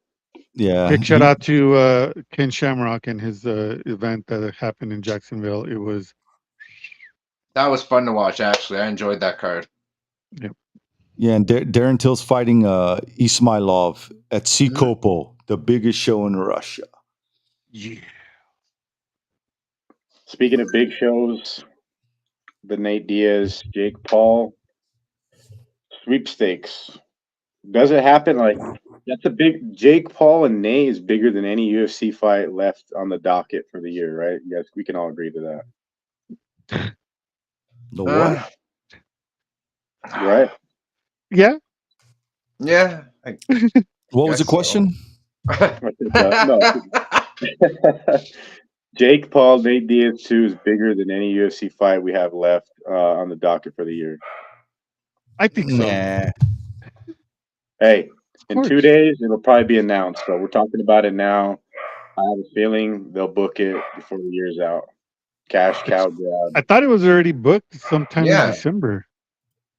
Yeah. big shout out to Ken Shamrock and his event that happened in Jacksonville. It was That was fun to watch. Actually, I enjoyed that card. Yeah, and Darren Till's fighting Ismailov at Sikopo, the biggest show in Russia. yeah. Speaking of big shows, the Nate Diaz, Jake Paul sweepstakes. Does it happen? Like that's a big Jake Paul and Nate is bigger than any UFC fight left on the docket for the year, right? Yes, we can all agree to that, The what? right? Yeah. Yeah. What was the guess so. question? No. Jake Paul, Nate Diaz 2 is bigger than any UFC fight we have left on the docket for the year. I think so. Nah. Hey, in course. 2 days it'll probably be announced. So we're talking about it now. I have a feeling they'll book it before the year's out. Cash cow grab. I thought it was already booked sometime Yeah. in December.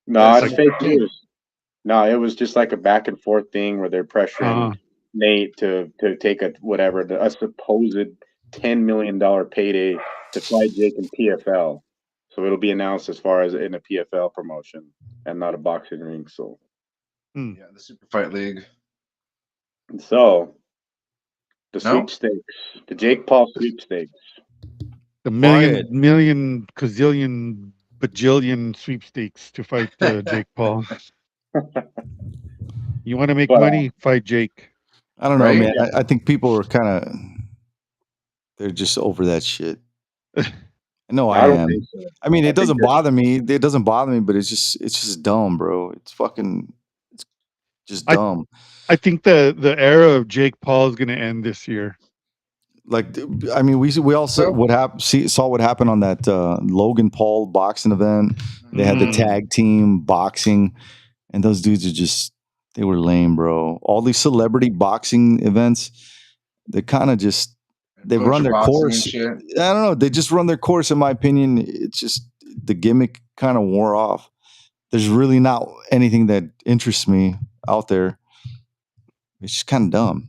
No, Yeah, it's it's fake like- news. No, it was just like a back and forth thing where they're pressuring Nate to take a supposed $10 million payday to fight Jake in PFL. So it'll be announced as far as in a PFL promotion and not a boxing ring. So Yeah, the Super Fight League. the No? sweepstakes, the Jake Paul sweepstakes. The Quiet. million, gazillion, bajillion sweepstakes to fight Jake Paul. You want to make But, money? Fight Jake. I don't know, Right? man. I think people are they're just over that shit. No, I don't am. think so. I mean, I it think doesn't that- bother me. It doesn't bother me, but it's just dumb, bro. It's just dumb. I think the era of Jake Paul is going to end this year. Like, I mean, we all saw saw what happened on that Logan Paul boxing event. They had the tag team boxing, and those dudes they were lame, bro. All these celebrity boxing events, they kind of they run their course. I don't know. They just run their course, in my opinion. It's just the gimmick kind of wore off. There's really not anything that interests me out there. It's just kind of dumb.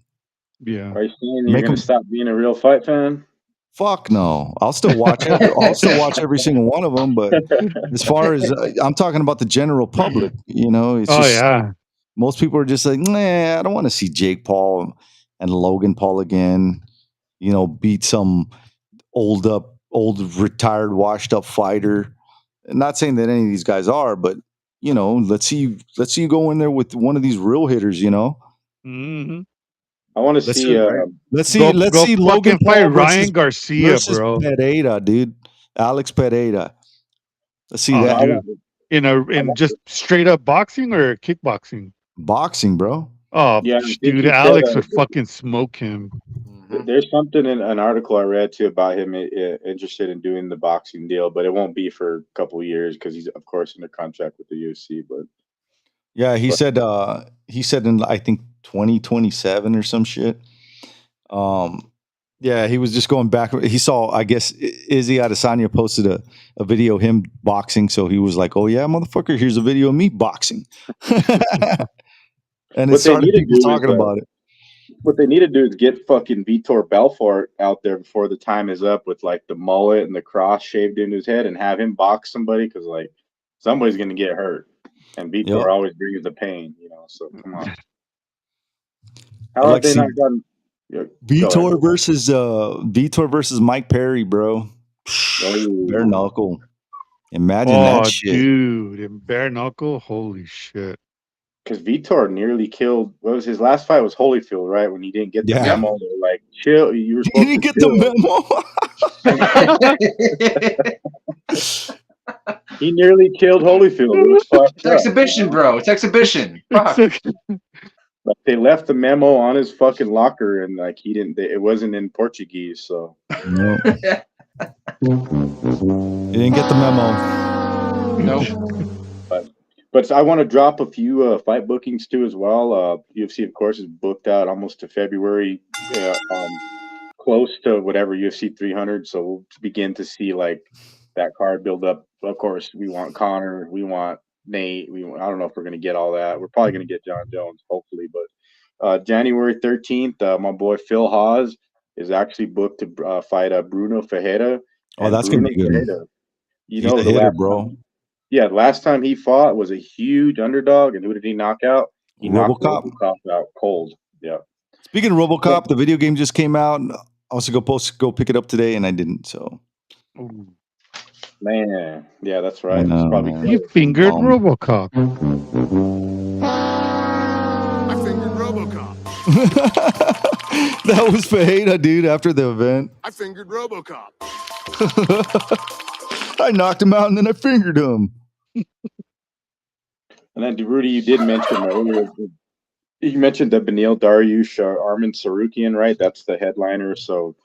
Yeah. Are you saying you're going to stop being a real fight fan? Fuck no. I'll still watch every single one of them, but as far as I'm talking about the general public, it's most people are just like, nah, I don't want to see Jake Paul and Logan Paul again, beat some old retired washed up fighter. Not saying that any of these guys are, but let's see you go in there with one of these real hitters, Mm-hmm. I want to see. Let's see Logan fight Paul Ryan Garcia, versus bro. Pereira, dude. Alex Pereira. Let's see that. Dude. In just straight up boxing or kickboxing? Boxing, bro. Oh, yeah, dude, Alex would fucking smoke him. There's something in an article I read too about him interested in doing the boxing deal, but it won't be for a couple of years because he's of course under contract with the UFC. But yeah, he said in I think 2027 or some shit. Yeah, he was just going back. He saw, I guess, Izzy Adesanya posted a video of him boxing, so he was like, "Oh yeah, motherfucker, here's a video of me boxing." And it started people talking about it. What they need to do is get fucking Vitor Belfort out there before the time is up with like the mullet and the cross shaved into his head and have him box somebody because like somebody's gonna get hurt. And Vitor always brings the pain, so come on. How have they not done Vitor versus Mike Perry, bro? Bare knuckle. Imagine that shit. Dude, in bare knuckle, holy shit. because Vitor nearly killed. What was his last fight? Was Holyfield, right? When he didn't get the Yeah. memo, they were like, "Chill, you were He supposed didn't to get chill." the memo. He nearly killed Holyfield. It was fucked It's up. exhibition, bro. It's exhibition. Fuck. But they left the memo on his fucking locker, and like he didn't. It wasn't in Portuguese, so No. He didn't get the memo. Nope. But I want to drop a few fight bookings too as well. UFC, of course, is booked out almost to February, close to whatever UFC 300. So we'll begin to see like that card build up. Of course, we want Connor, we want Nate. I don't know if we're going to get all that. We're probably going to get John Jones, hopefully. But January 13th, my boy Phil Hawes is actually booked to fight Bruno Ferreira. Oh, that's going to be good. Ferreira, He's a hitter, bro. Last time he fought was a huge underdog, and who did he knock out? He knocked RoboCop out cold. Yeah. Speaking of RoboCop, the video game just came out. I was supposed to go pick it up today, and I didn't. So, man, yeah, that's right. You fingered RoboCop. I fingered RoboCop. That was Fajeda, dude. After the event, I fingered RoboCop. I knocked him out, and then I fingered him. And then, Rudy, you did mention earlier. You mentioned the Beneil Dariush, Armin Sarukian, right? That's the headliner. So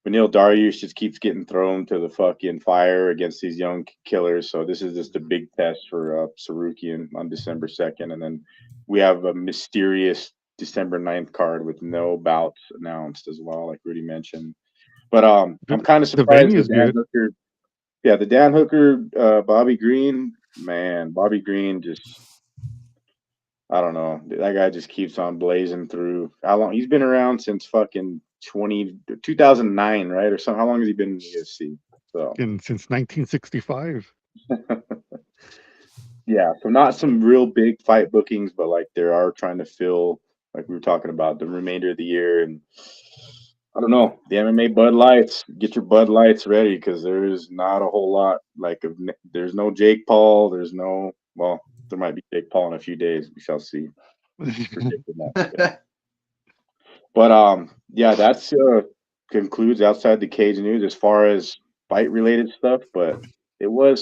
Beneil Dariush just keeps getting thrown to the fucking fire against these young killers. So this is just a big test for Sarukian on December 2nd. And then we have a mysterious December 9th card with no bouts announced as well, like Rudy mentioned. But I'm kind of surprised with Dan Hooker. Yeah, the Dan Hooker, Bobby Green, man, Bobby Green just, I don't know. That guy just keeps on blazing through. How long? He's been around since fucking 2009, right? Or something. How long has he been in the UFC? So since 1965. Yeah, so not some real big fight bookings, but like they are trying to fill, like we were talking about, the remainder of the year. And I don't know, the MMA Bud Lights, get your Bud Lights ready because there is not a whole lot. Like, there's no Jake Paul. There's no, well, there might be Jake Paul in a few days. We shall see. But yeah, that's concludes outside the cage news as far as fight related stuff. But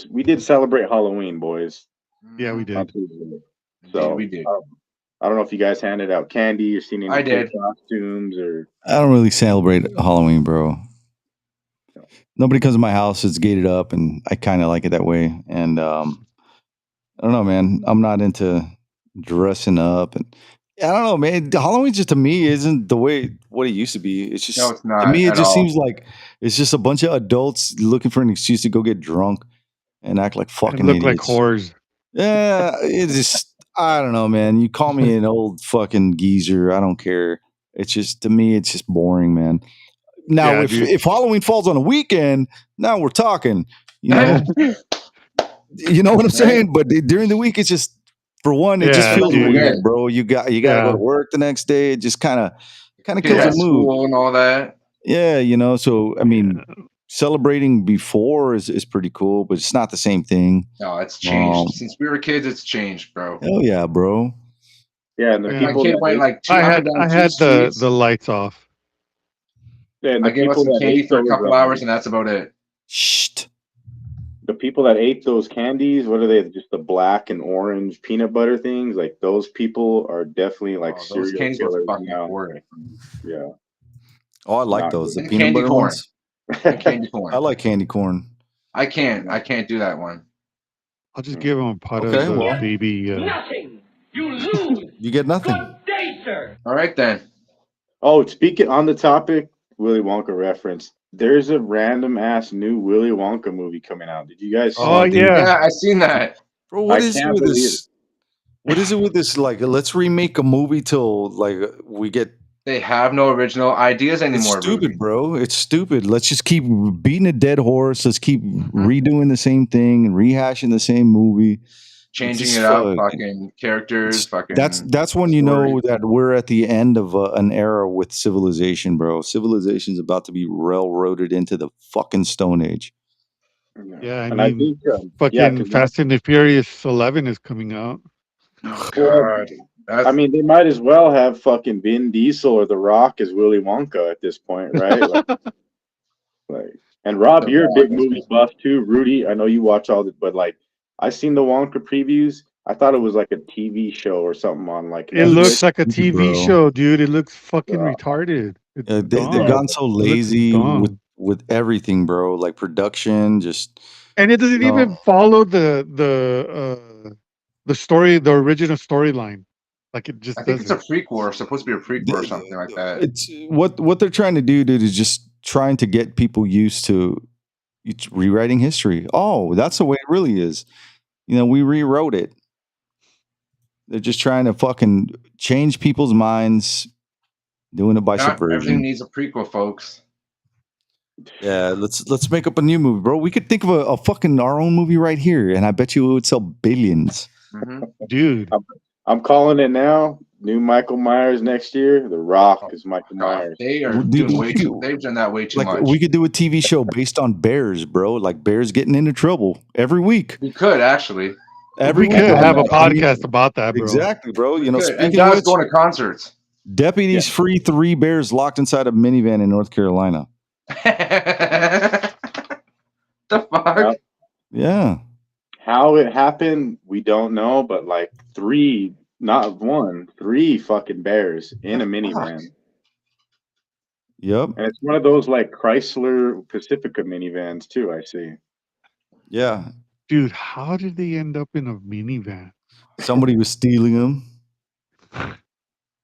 we did celebrate Halloween, boys. Yeah, we did. So we did. I don't know if you guys handed out candy or seen any cool costumes or. I don't really celebrate Halloween, bro. Nobody comes to my house. It's gated up, and I kind of like it that way. And I don't know, man. I'm not into dressing up, and I don't know, man. Halloween just to me isn't the way what it used to be. It's just no, it's not. To me, it just seems like it's just a bunch of adults looking for an excuse to go get drunk and act like fucking look idiots. like whores. Yeah, it's just I don't know, man. You call me an old fucking geezer. I don't care. It's just to me, it's just boring, man. Now, if Halloween falls on a weekend, now we're talking. You know, you know what I'm saying. But during the week, it's just for one, it just feels weird, bro. You got to go to work the next day. It just kind of kills the mood and all that. Yeah, you know. So I mean, celebrating before is pretty cool, but it's not the same thing. No, it's changed since we were kids. It's changed, bro. Hell yeah, bro. Yeah, and the people my kid went like I had the lights off. Yeah, and I gave us some candy for a couple hours, and that's about it. Shh. The people that ate those candies, what are they? Just the black and orange peanut butter things? Like those people are definitely like serial killers now. Yeah. Oh, I like those. The peanut butter corn. ones. Candy corn. I like candy corn. I can't do that one. I'll just give him a pot of baby. Nothing. You lose. You get nothing. Good day, sir. All right then. Oh, speaking on the topic, Willy Wonka reference. There's a random ass new Willy Wonka movie coming out. Did you guys see it? Yeah, I seen that. Bro, what is it with this? What is it with this? Like, let's remake a movie till like we get. They have no original ideas anymore. It's stupid, bro. It's stupid. Let's just keep beating a dead horse. Let's keep redoing the same thing and rehashing the same movie. Changing it out, fucking characters, fucking. That's when you know that we're at the end of an era with civilization, bro. Civilization's about to be railroaded into the fucking Stone Age. Yeah, I mean, fucking Fast and the Furious 11 is coming out. Oh, God. I mean, they might as well have fucking Vin Diesel or The Rock as Willy Wonka at this point, right? And Rob, The you're a Rock, big movie buff too. Rudy, I know you watch all this, but like, I seen the Wonka previews. I thought it was like a TV show or something on like It Netflix. looks like a TV bro. show, dude. It looks fucking Yeah. retarded. It's They've dumb. gone so It looks lazy dumb. with everything, bro. Like production, just And it doesn't you even know. follow the story, the original storyline. Like it I just think it's a doesn't. prequel or supposed to be a prequel or something like that. It's what they're trying to do, dude, is just trying to get people used to rewriting history. Oh, that's the way it really is. You know, we rewrote it. They're just trying to fucking change people's minds, doing it by Not everything subversion. needs a prequel, folks. Yeah, let's make up a new movie, bro. We could think of a fucking our own movie right here, and I bet you it would sell billions. Mm-hmm. Dude. I'm calling it now. New Michael Myers next year. The Rock is Michael Myers. They are Dude, doing way too. They've done that way too like much. we could do a TV show based on bears, bro. Like bears getting into trouble every week. We could actually. Every We week. could have a I mean, podcast about that, bro. exactly, bro. We You know, could. And speaking of guys which, going to concerts. deputies free 3 bears locked inside a minivan in North Carolina. The fuck? Yeah. How it happened, we don't know, but like 3, not 1, 3 fucking bears in a minivan. Yep. And it's one of those like Chrysler Pacifica minivans too, I see. Yeah. Dude, how did they end up in a minivan? Somebody was stealing them.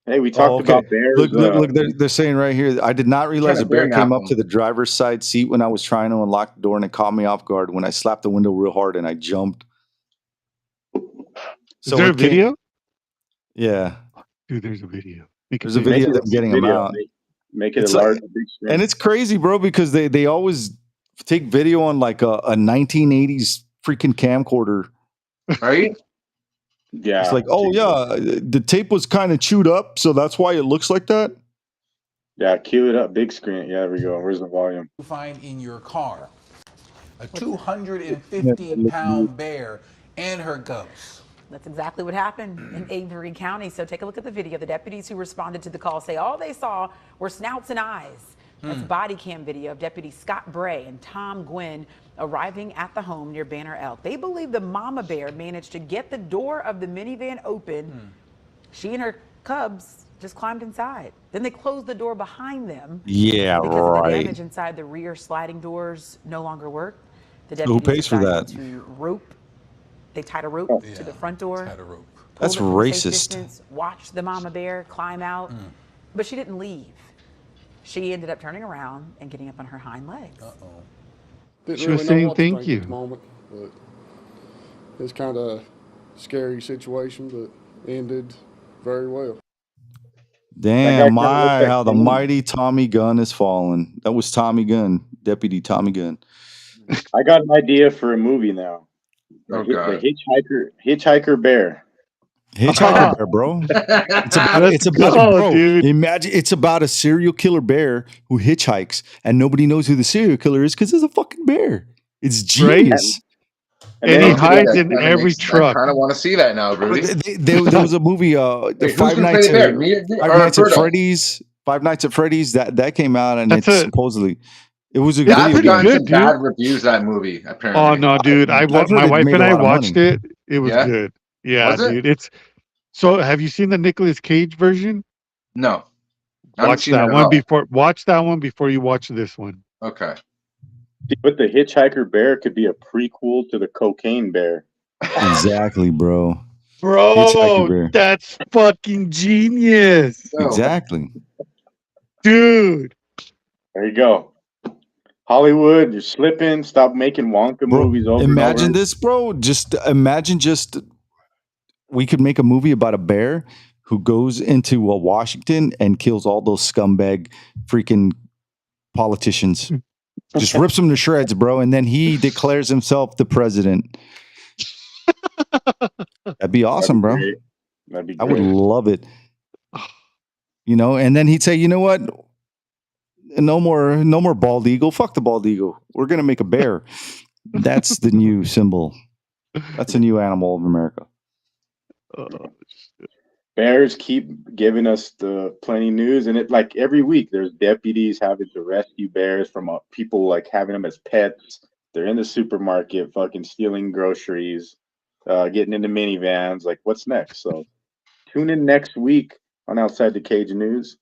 Hey, we talked about bears. Look, they're saying right here, I did not realize a Kinda bear bear came nap up to the driver's side seat when I was trying to unlock the door, and it caught me off guard when I slapped the window real hard and I jumped. Is there a it came- video? Yeah. Dude, there's a video. There's a video of them getting them out. Make it It's a like- large, big screen. And it's crazy, bro, because they always take video on like a 1980s freaking camcorder. Right? Yeah. It's like, oh yeah, the tape was kind of chewed up, so that's why it looks like that. Yeah, cue it up, big screen. Yeah, there we go. Where's the volume? You find in your car a 250-pound bear and her cubs. That's exactly what happened in Avery County. So take a look at the video. The deputies who responded to the call say all they saw were snouts and eyes. That's body cam video of Deputy Scott Bray and Tom Gwynn arriving at the home near Banner Elk. They believe the mama bear managed to get the door of the minivan open. She and her cubs just climbed inside. Then they closed the door behind them. Yeah, because of the right. damage inside, the rear sliding doors no longer work. The Who deputies pays for decided that? to rope. They tied a rope to the front door. Tied a rope. That's pulled it from a safe racist. distance, watched the mama bear climb out, but she didn't leave. She ended up turning around and getting up on her hind legs. She was saying thank you. At the moment, but it's kind of a scary situation, but ended very well. Damn, kinda looks like how the Tommy. mighty Tommy Gunn has fallen. That was Tommy Gunn, Deputy Tommy Gunn. I got an idea for a movie now. Oh, The God. Hitchhiker Bear. Hitchhiker bear, bro. It's about bro. dude. Imagine it's about a serial killer bear who hitchhikes, and nobody knows who the serial killer is because it's a fucking bear. It's genius. And then he I'll do hides that. in every truck. I kind of want to see that now, But Rudy. there was a movie, Wait, who's Five gonna Nights play the at bear? Me Five or Nights at Alberto? Freddy's. Five Nights at Freddy's. That came out, and That's it's a- supposedly it was a That's That's video pretty game. gotten good, some dude. bad reviews. That movie, apparently. Oh no, dude! I've My heard it wife made and a I lot of watched money. it. It was Yeah? good. Yeah, Was it? dude. It's so. Have you seen the Nicolas Cage version? No. I haven't Watch seen it that at one all. before. Watch that one before you watch this one. Okay. But the Hitchhiker Bear could be a prequel to the Cocaine Bear. Exactly, bro. Bro, Hitchhiker Bear. that's fucking genius, So, Exactly. dude. There you go. Hollywood, you're slipping. Stop making Wonka Bro, movies over imagine and over. this, bro. Imagine we could make a movie about a bear who goes into Washington and kills all those scumbag freaking politicians. Just rips them to shreds, bro, and then he declares himself the president. That'd be awesome, bro. Great. That'd be I great. would love it. You know, and then he'd say, you know what? No more bald eagle. Fuck the bald eagle. We're gonna make a bear. That's the new symbol. That's a new animal of America. Bears keep giving us the plenty news, and it like every week there's deputies having to rescue bears from people like having them as pets. They're in the supermarket, fucking stealing groceries, getting into minivans. Like, what's next? So tune in next week on Outside the Cage News.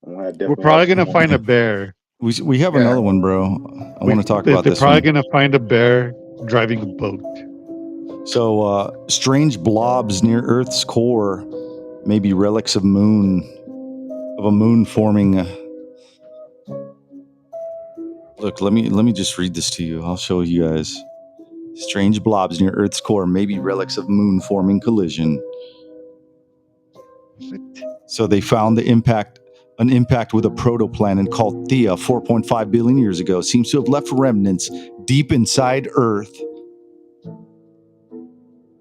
We're Definitely probably have gonna some find a bear. We have Yeah. another one, bro. I want to talk about They're this probably one. gonna find a bear driving a boat. So, strange blobs near Earth's core, maybe relics of a moon forming. Look, let me just read this to you. I'll show you guys. Strange blobs near Earth's core, maybe relics of moon forming collision. So they found an impact with a protoplanet called Theia 4.5 billion years ago. Seems to have left remnants deep inside Earth.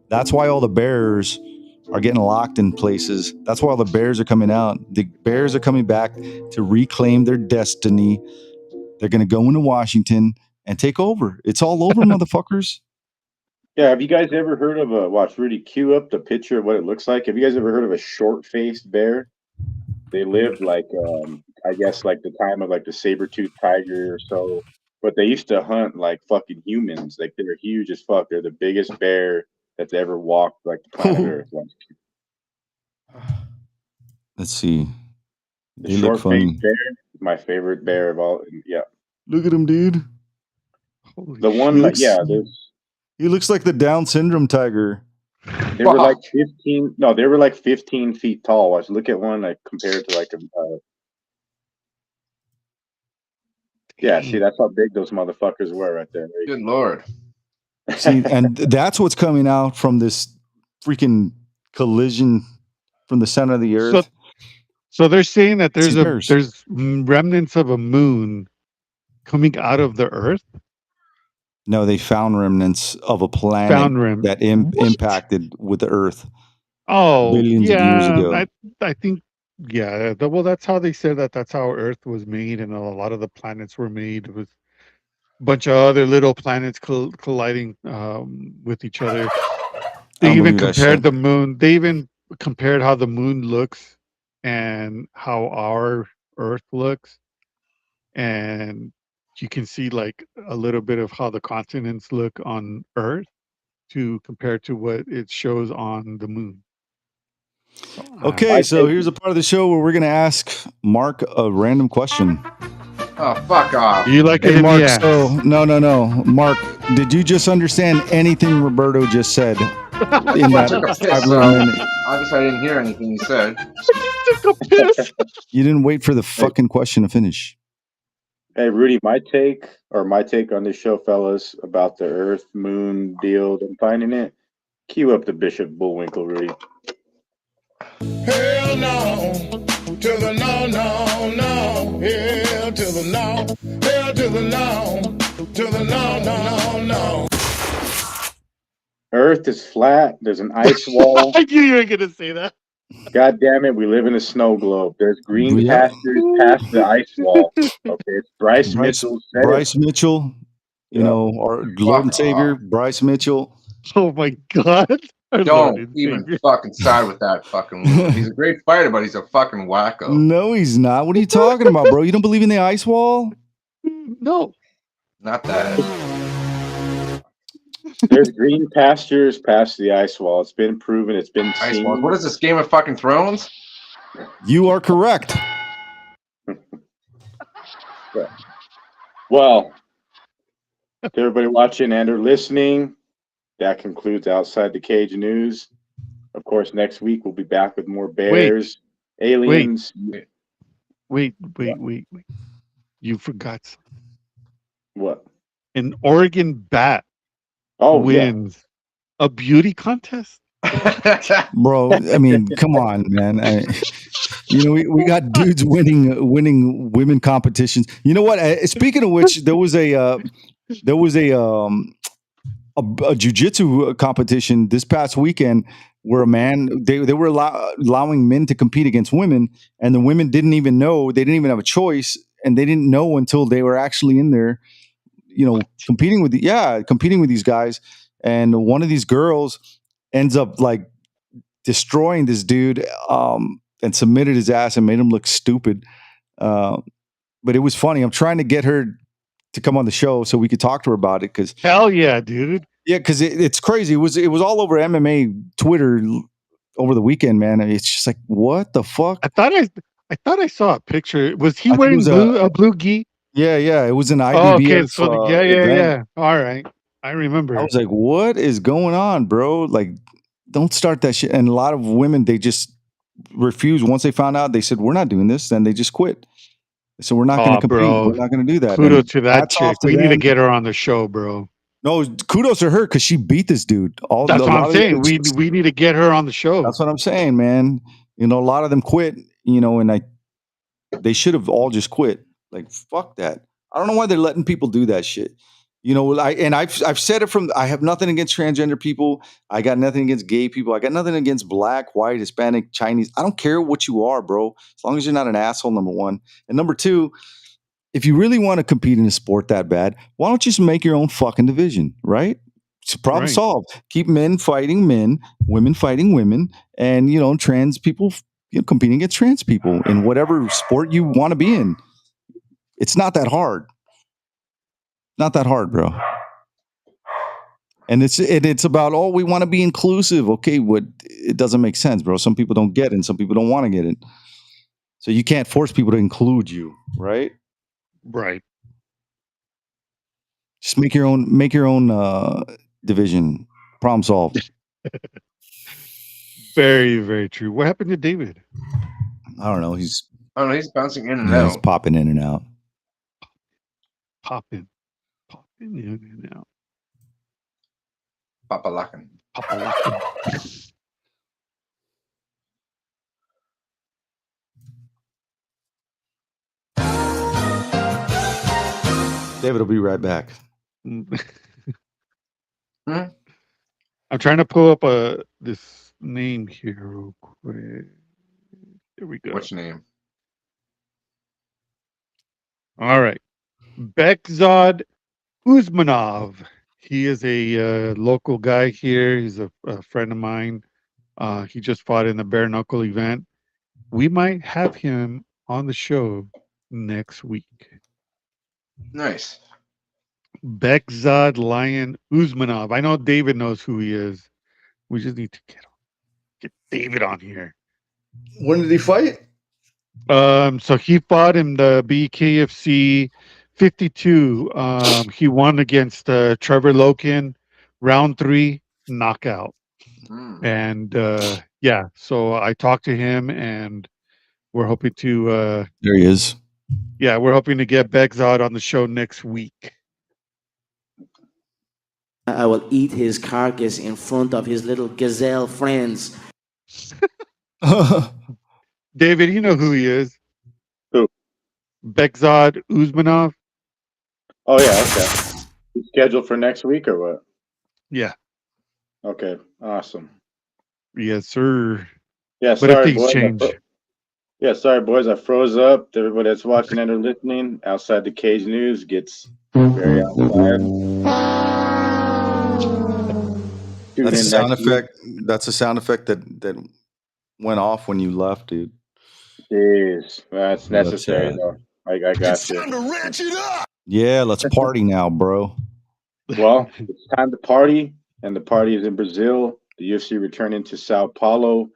That's why all the bears are getting locked in places. That's why all the bears are coming out. The bears are coming back to reclaim their destiny. They're going to go into Washington and take over. It's all over, motherfuckers. Yeah, have you guys ever heard of watch Rudy cue up the picture of what it looks like? Have you guys ever heard of a short-faced bear? They lived like I guess like the time of like the saber-toothed tiger or so, but they used to hunt like fucking humans. Like they're huge as fuck. They're the biggest bear that's ever walked like the planet Earth. Let's see. The They look funny. short-faced bear, my favorite bear of all. Yeah, Look at him, dude. Holy the one like he looks like the Down syndrome tiger. They were like 15. No, they were like 15 feet tall. Watch, look at one like compared to like a. Yeah, see, that's how big those motherfuckers were right there. Good lord. See, and that's what's coming out from this freaking collision from the center of the Earth. So they're saying that It's there's remnants of a moon coming out of the Earth. No, they found remnants of a planet that impacted with the Earth. Oh, billions of years ago. I think, yeah. Well, that's how they said that. That's how Earth was made, and a lot of the planets were made with a bunch of other little planets colliding with each other. They even compared the moon. They even compared how the moon looks and how our Earth looks, and you can see like a little bit of how the continents look on Earth to compare to what it shows on the moon. Okay, so here's a part of the show where we're going to ask Mark a random question. Oh, fuck off. Do you like it Hey, in Mark, the ass? so, no. Mark, did you just understand anything Roberto just said in that Took a piss, 5 so minute? obviously I didn't hear anything he said. Took a piss. You didn't wait for the fucking question to finish. Hey, Rudy, my take on this show, fellas, about the Earth Moon deal and finding it. Cue up the Bishop Bullwinkle, Rudy. Hell no, to the no, no, no. Hell to the no, hell to the no, to the no, no, no, no. Earth is flat. There's an ice wall. I knew you were gonna say that. God damn it, we live in a snow globe. There's green pastures past the ice wall. Okay, it's Bryce Mitchell said Bryce Mitchell, you know, our Lord and Savior, Bryce Mitchell. Oh my God. Don't even fucking side with that fucking loser. He's a great fighter, but he's a fucking wacko. No, he's not. What are you talking about, bro? You don't believe in the ice wall? No. Not that. There's green pastures past the ice wall. It's been proven. It's been Ice seen. Walls. What is this, Game of fucking Thrones? You are correct. Well, to everybody watching and or listening, that concludes Outside the Cage News. Of course, next week we'll be back with more bears, aliens. Wait. You forgot something. What? An Oregon bat wins a beauty contest. Bro, I mean, come on, man. We got dudes winning women competitions. You know what? Speaking of which, there was a jiu-jitsu competition this past weekend where they were allowing men to compete against women, and the women didn't even know. They didn't even have a choice, and they didn't know until they were actually in there, competing with these guys. And one of these girls ends up like destroying this dude, and submitted his ass and made him look stupid. But it was funny. I'm trying to get her to come on the show so we could talk to her about it. Because hell yeah, dude. Yeah, because it's crazy. It was all over MMA Twitter over the weekend, man. It's just like, what the fuck? I thought I saw a picture. Was he I think it wearing was a blue gi? Yeah. It was an Oh, okay. IBBF So event. yeah. All right, I remember. I was like, what is going on, bro? Like, don't start that shit. And a lot of women, they just refused. Once they found out, they said, we're not doing this. Then they just quit. So we're not going to compete. Bro. We're not going to do that. Kudos And to that hats off chick. to We need to them. get her on the show, bro. No, kudos to her because she beat this dude. That's what I'm saying. We need to get her on the show. That's what I'm saying, man. You know, a lot of them quit. You know, and they should have all just quit. Like, fuck that. I don't know why they're letting people do that shit. You know, I've said it from. I have nothing against transgender people. I got nothing against gay people. I got nothing against black, white, Hispanic, Chinese. I don't care what you are, bro. As long as you're not an asshole. Number one, and number two, if you really want to compete in a sport that bad, why don't you just make your own fucking division, right? It's problem Right. solved. Keep men fighting men, women fighting women, and trans people competing against trans people in whatever sport you want to be in. It's not that hard. Not that hard, bro. And it's about, oh, we want to be inclusive. Okay, it doesn't make sense, bro. Some people don't get it, and some people don't want to get it. So you can't force people to include you, right? Right. Just make your own division. Problem solved. Very, very true. What happened to David? I don't know. He's bouncing in and He's out. popping in and out. Popping in and out. Papalakan. David will be right back. I'm trying to pull up this name here real quick. Here we go. Which name? All right. Bekzad Uzmanov. He is a local guy here. He's a friend of mine. He just fought in the bare knuckle event. We might have him on the show next week. Nice. Bekzad Lion Uzmanov. I know David knows who he is. We just need to get David on here. When did he fight? So he fought in the BKFC 52. He won against Trevor Loken, round 3 knockout. And yeah, so I talked to him, and we're hoping to. There he is. Yeah, we're hoping to get Bekzad on the show next week. I will eat his carcass in front of his little gazelle friends. David, you know who he is. Who? Bekzad Uzmanov. Oh, yeah, okay. He's scheduled for next week or what? Yeah. Okay, awesome. Yes, sir. Yeah, But sorry, if things boys. change. Yeah, sorry, boys. I froze up. Everybody that's watching and or listening, Outside the Cage News gets very outside. That's a sound effect. That's a sound effect that went off when you left, dude. Jeez, that's necessary though. I got you. To ranch it up. Yeah, let's party now, bro. Well, it's time to party, and the party is in Brazil. The UFC returning to Sao Paulo.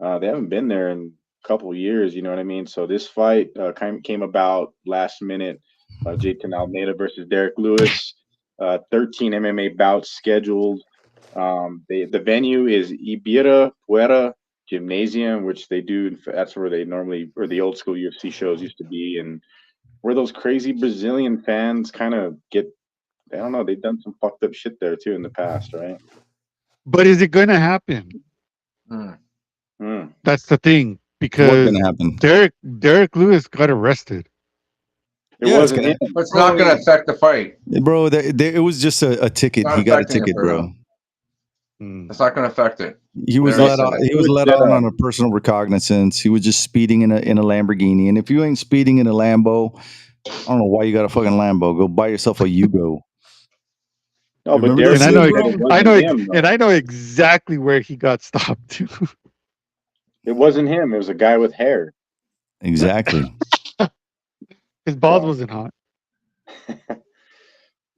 They haven't been there in a couple of years, you know what I mean? So this fight came about last minute. Jayton Almeida versus Derek Lewis. 13 MMA bouts scheduled. The venue is Ibirapuera Gymnasium, which they do. That's where they normally, or the old school UFC shows used to be, and where those crazy Brazilian fans kind of get. I don't know. They've done some fucked up shit there too in the past, right? But is it going to happen? That's the thing, because gonna happen? Derek Lewis got arrested. It wasn't him. It's not going to affect the fight. Bro, it was just a ticket. Not He got a affecting it, ticket, bro. It's not going to affect it. He was They're let out. listening. He was let out on a personal recognizance. He was just speeding in a Lamborghini. And if you ain't speeding in a Lambo, I don't know why you got a fucking Lambo. Go buy yourself a Yugo. No, but Remember Derek that And shit, bro? Lewis, I know him, though. exactly where he got stopped too. It wasn't him. It was a guy with hair. Exactly. His balls wasn't hot.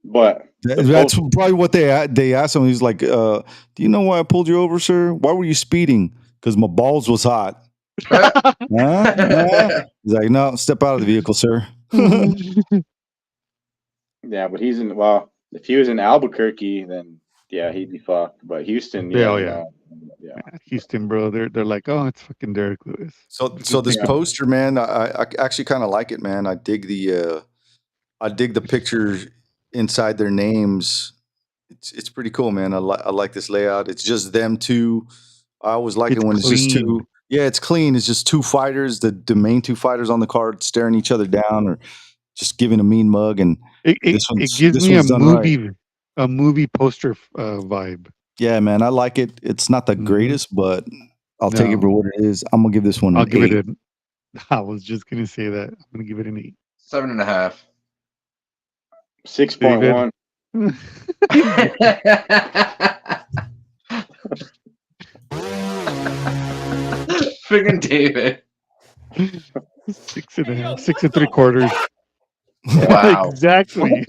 But That's probably what they asked him. He's like, "Do you know why I pulled you over, sir? Why were you speeding? Because my balls was hot." Huh? He's like, "No, step out of the vehicle, sir." yeah, but he's in. Well, if he was in Albuquerque, then yeah, he'd be fucked. But Houston, you Yeah, never oh, yeah. know. Yeah. Houston, bro. They're like, oh, it's fucking Derek Lewis. So this poster, man, I actually kind of like it, man. I dig the pictures inside their names. It's pretty cool, man. I like this layout. It's just them two. I always like it when it's just clean. two. Yeah, it's clean. It's just two fighters, the main two fighters on the card staring each other down or just giving a mean mug. And It gives me a movie poster vibe. Yeah, man, I like it. It's not the greatest, but I'll take it for what it is. I'm gonna give this one I'll an give 8. it an. I was just gonna say that. I'm gonna give it an 8. 7.5. 6.1. Friggin' David. 6.5. 6 3/4. Wow. Exactly.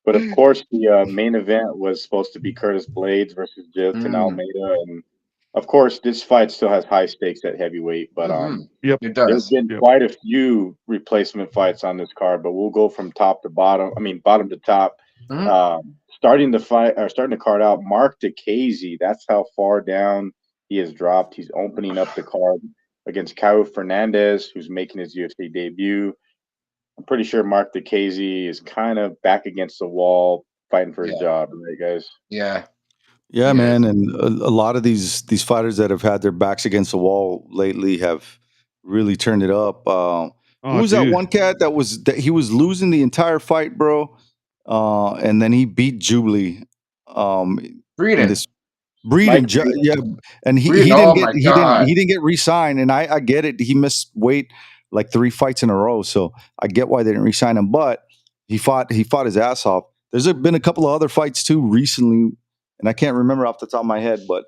But of course, the main event was supposed to be Curtis Blades versus Justin Almeida, and of course, this fight still has high stakes at heavyweight. But it does. There's been quite a few replacement fights on this card, but we'll go from top to bottom. I mean, bottom to top. Starting the card out, Mark DeCasey. That's how far down he has dropped. He's opening up the card against Caio Fernandez, who's making his UFC debut. I'm pretty sure Mark DeCasey is kind of back against the wall fighting for his job, right, guys? Yeah. Yeah, man, and a lot of these fighters that have had their backs against the wall lately have really turned it up. Who was that one cat that he was losing the entire fight, bro? And then he beat Jubilee. Breeden. Breeden, yeah, and he didn't get re-signed, and I get it. He missed weight like 3 fights in a row, so I get why they didn't re-sign him. But he fought his ass off. There's been a couple of other fights too recently, and I can't remember off the top of my head. But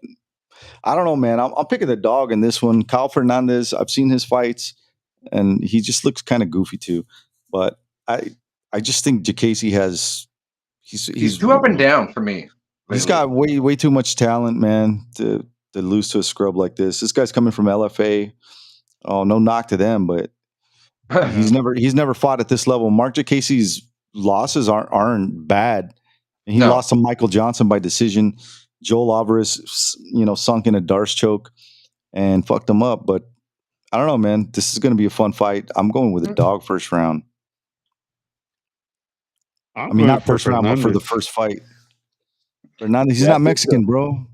I don't know, man. I'm picking the dog in this one. Caio Fernandez. I've seen his fights, and he just looks kind of goofy too. But I just think DeCasey has he's too up and down for me. He's got way too much talent, man, to lose to a scrub like this. This guy's coming from LFA. Oh, no knock to them, but he's never fought at this level. Mark DeCasey's losses aren't bad. He lost to Michael Johnson by decision. Joel Alvarez, sunk in a Darce choke and fucked him up. But I don't know, man. This is going to be a fun fight. I'm going with a dog first round. I mean, not first round, but for the first fight. Fernandez, he's not Mexican, bro.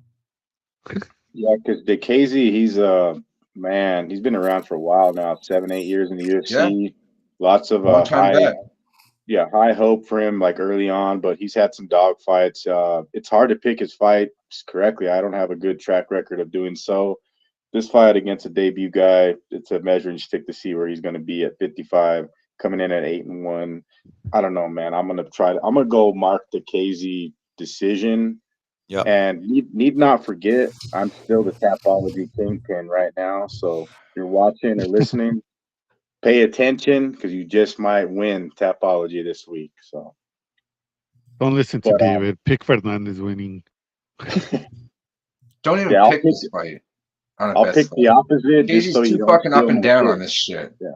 Yeah, because DeCasey, he's he's been around for a while now, 7-8 years in the UFC. Yeah. Lots of high hope for him, like early on, but he's had some dog fights. It's hard to pick his fights correctly. I don't have a good track record of doing so. This fight against a debut guy, it's a measuring stick to see where he's going to be at 55, coming in at 8-1. I don't know, man. I'm gonna go Mark DeCasey decision. Yeah. And need not forget, I'm still the Tapology kingpin right now. So if you're watching or listening, pay attention because you just might win Tapology this week. So don't listen to David. Pick Fernandez winning. Don't even pick this fight. I'll pick the opposite. Casey's too fucking up and down on this shit. Yeah.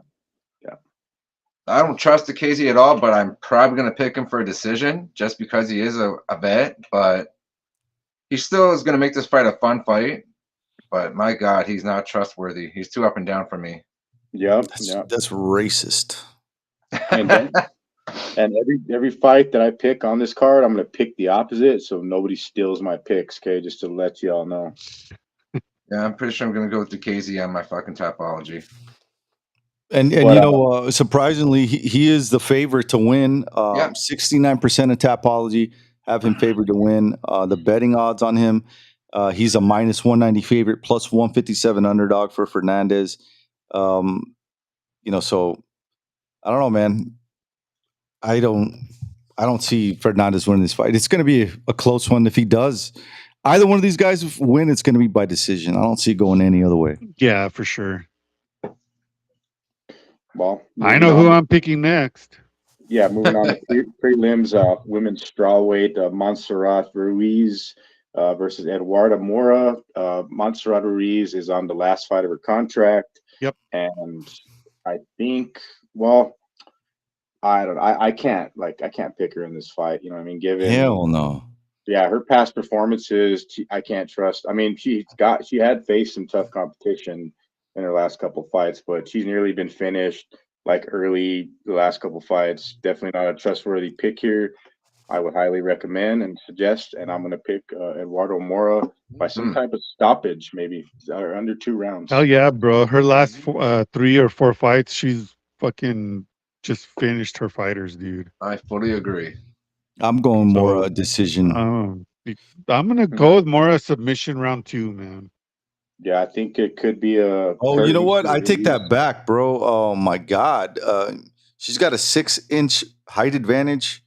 I don't trust DeCasey at all, but I'm probably going to pick him for a decision just because he is a vet. But he still is going to make this fight a fun fight. But my God, he's not trustworthy. He's too up and down for me. Yep. That's racist. And every fight that I pick on this card, I'm going to pick the opposite so nobody steals my picks, okay? Just to let you all know. Yeah, I'm pretty sure I'm going to go with DeCasey on my fucking Tapology. And surprisingly, he is the favorite to win. 69% of Tapology have him favored to win. The betting odds on him, he's a minus 190 favorite, plus 157 underdog for Fernandez. So I don't know, man. I don't see Fernandez winning this fight. It's going to be a close one if he does. either one of these guys win, it's going to be by decision. I don't see it going any other way. Yeah, for sure. Well, I know who I'm picking next. Yeah, moving on to prelims, women's strawweight, Montserrat Ruiz versus Eduarda Mora. Montserrat Ruiz is on the last fight of her contract. Yep. And I think, well, I don't know. I can't pick her in this fight. You know what I mean? Given Hell no. Yeah, her past performances, I can't trust. I mean, she had faced some tough competition in her last couple fights, but she's nearly been finished like early the last couple fights. Definitely not a trustworthy pick here. I would highly recommend and suggest, and I'm going to pick Eduardo Mora by some type of stoppage, maybe or under 2 rounds. Hell yeah, bro! Her last 3 or 4 fights, she's fucking just finished her fighters, dude. I fully agree. I'm going Mora decision. I'm gonna go with Mora submission round 2, man. Yeah, I think it could be a. Oh, you know what? I take that back, bro. Oh my God, she's got a 6-inch height advantage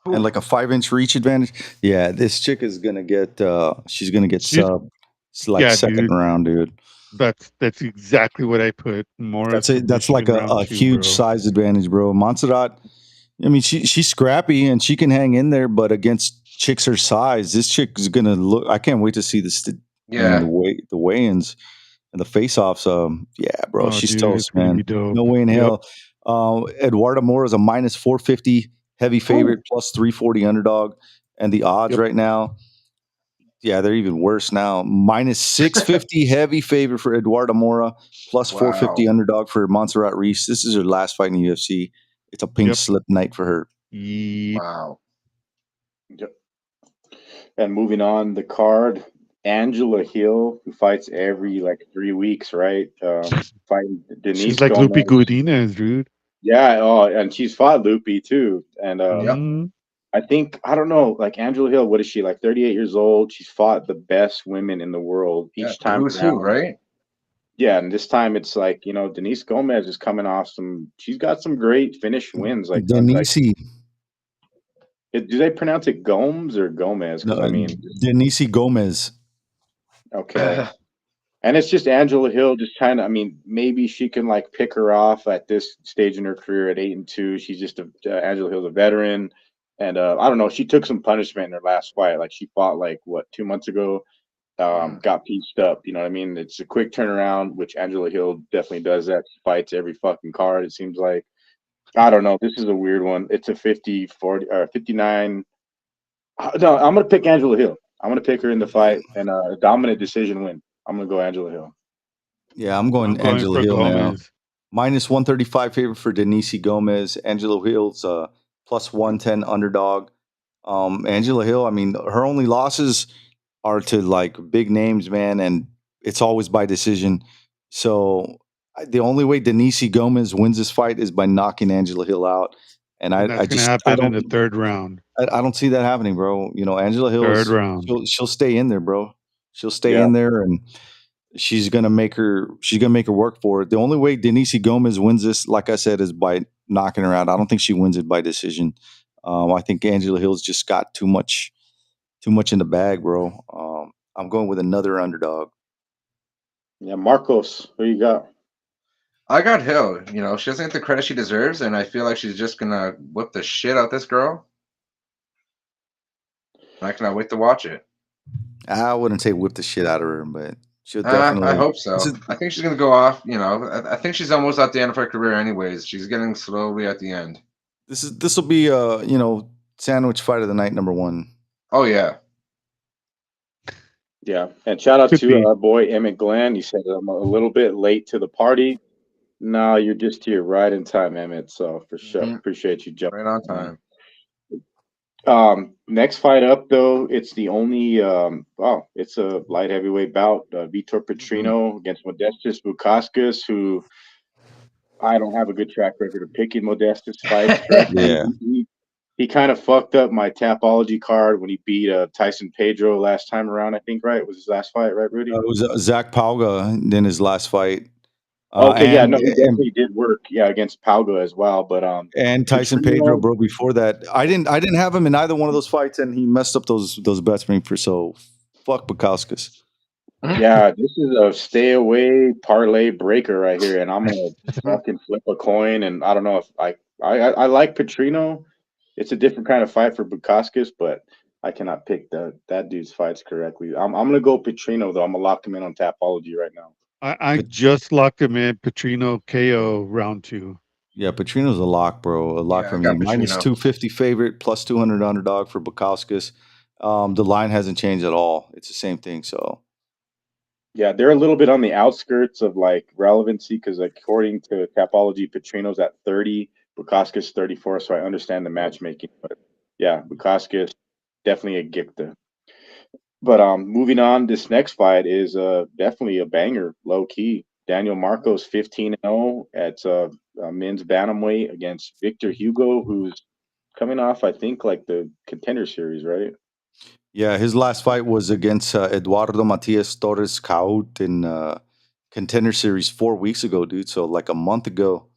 and like a 5-inch reach advantage. Yeah, this chick is gonna get. She's gonna get sub. It's like second round, dude. That's exactly what I put. Mora. That's like a huge size advantage, bro. Montserrat. I mean, she's scrappy and she can hang in there, but against chicks her size, this chick is gonna look. I can't wait to see this. Yeah, the weigh-ins and the face-offs. Yeah, bro, she's toast, man. No way in hell. Eduardo Mora is a minus 450 heavy favorite, plus 340 underdog, and the odds right now, yeah, they're even worse now. Minus 650 heavy favorite for Eduardo Mora, plus 450 underdog for Montserrat Reese. This is her last fight in the UFC. It's a pink slip night for her. Wow. Yep. And moving on the card, Angela Hill, who fights every 3 weeks, right? Fighting Denise. She's like Gomez. Lupi Godinez, dude. Yeah. Oh, and she's fought Lupi too. And I think, I don't know, Angela Hill, what is she, 38 years old? She's fought the best women in the world each time. Who's who, right? Yeah, and this time it's Denise Gomez is coming off she's got some great finished wins. Denise. Do they pronounce it Gomes or Gomez? No, Denise Gomez. Okay. And it's just Angela Hill just trying to, maybe she can pick her off at this stage in her career at 8-2. She's just Angela Hill's a veteran. And I don't know, she took some punishment in her last fight. She fought 2 months ago, got pieced up. You know what I mean? It's a quick turnaround, which Angela Hill definitely does that. She fights every fucking card, it seems like. I don't know. This is a weird one. It's a 50, 40, or 59. No, I'm going to pick Angela Hill. I'm going to pick her in the fight and a dominant decision win. I'm going to go Angela Hill. Yeah, I'm going Angela Hill now. Minus 135 favorite for Denise Gomez. Angela Hill's plus 110 underdog. Angela Hill, her only losses are to big names, man, and it's always by decision. So the only way Denise Gomez wins this fight is by knocking Angela Hill out. And that's going to happen in the 3rd round. I don't see that happening, bro. Angela Hill, 3rd round. She'll stay in there, bro. She'll stay in there, and she's gonna make her work for it. The only way Denise Gomez wins this, like I said, is by knocking her out. I don't think she wins it by decision. I think Angela Hill's just got too much in the bag, bro. I'm going with another underdog. Yeah, Marcos, who you got? I got Hill. She doesn't get the credit she deserves, and I feel like she's just gonna whip the shit out this girl. I cannot wait to watch it. I wouldn't say whip the shit out of her, but she'll definitely. I hope so. I think she's gonna go off. I think she's almost at the end of her career, anyways. She's getting slowly at the end. This will be sandwich fight of the night #1. Oh yeah. Yeah, and shout out to our boy Emmett Glenn. He said I'm a little bit late to the party. No, you're just here right in time, Emmett. So for sure, appreciate you jumping right on time. Next fight up, though, it's the only it's a light heavyweight bout. Vitor Petrino against Modestas Bukauskas, who I don't have a good track record of picking Modestas fights. Yeah. He kind of fucked up my Tapology card when he beat Tyson Pedro last time around, I think, right? It was his last fight, right, Rudy? It was Zach Pauga in his last fight. Okay, he definitely did work, against Pauga as well, but and Tyson Pedro, bro. Before that, I didn't have him in either one of those fights, and he messed up those bets for me for so Fuck Bukowskis. Yeah, this is a stay away parlay breaker right here, and I'm gonna fucking flip a coin. And I don't know if I like Petrino. It's a different kind of fight for Bukowskis, but I cannot pick that dude's fights correctly. I'm gonna go Petrino though. I'm gonna lock him in on Tapology right now. I just locked him in. Petrino KO round 2. Yeah, Petrino's a lock, bro. A lock Yeah, for I me. got Minus Petrino. 250 favorite, plus 200 underdog for Bukowskis. The line hasn't changed at all. It's the same thing. So Yeah, they're a little bit on the outskirts of like relevancy because according to Tapology, Petrino's at 30, Bukowskis 34. So I understand the matchmaking, but yeah, Bukowskis definitely a gifter. But moving on, this next fight is definitely a banger, low key. Daniel Marcos 15-0 at men's bantamweight against Victor Hugo, who's coming off, I think, like the contender series, right? yeah, his last fight was against Eduardo Matias Torres Caut in Contender Series 4 weeks ago, dude. So like a month ago,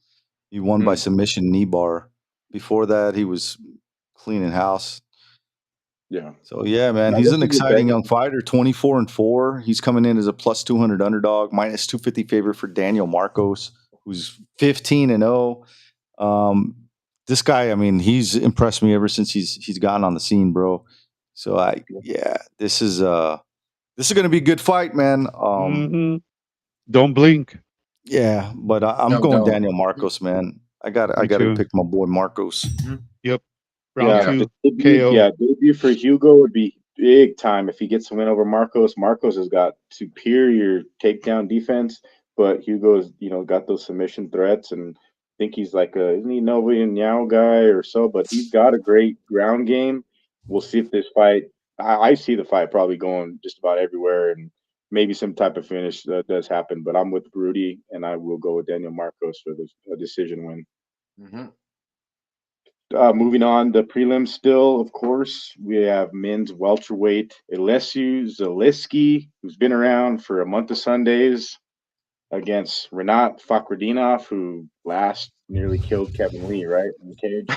he won by submission knee bar. Before that, he was cleaning house. Yeah. So yeah, man, Now, he's this an is a exciting banger. young fighter. 24-4. He's coming in as a plus 200 underdog, minus 250 favorite for Daniel Marcos, who's 15-0. This guy, I mean, he's impressed me ever since he's gotten on the scene, bro. So this is gonna be a good fight, man. Don't blink. Yeah, but I'm No, going don't. Daniel Marcos, man. I got Me to too. pick my boy Marcos. Yep. Round Yeah, 2 the debut, KO. yeah, debut for Hugo would be big time if he gets a win over Marcos. Marcos has got superior takedown defense, but Hugo's, got those submission threats, and I think he's like isn't he Nova Nyao guy or so? But he's got a great ground game. We'll see if this fight. I see the fight probably going just about everywhere, and maybe some type of finish does happen. But I'm with Rudy, and I will go with Daniel Marcos for a decision win. Mm-hmm. Moving on, the prelims still, of course, we have men's welterweight Alessiu Zaleski, who's been around for a month of Sundays, against Renat Fakhretdinov, who last nearly killed Kevin Lee, right, in the cage.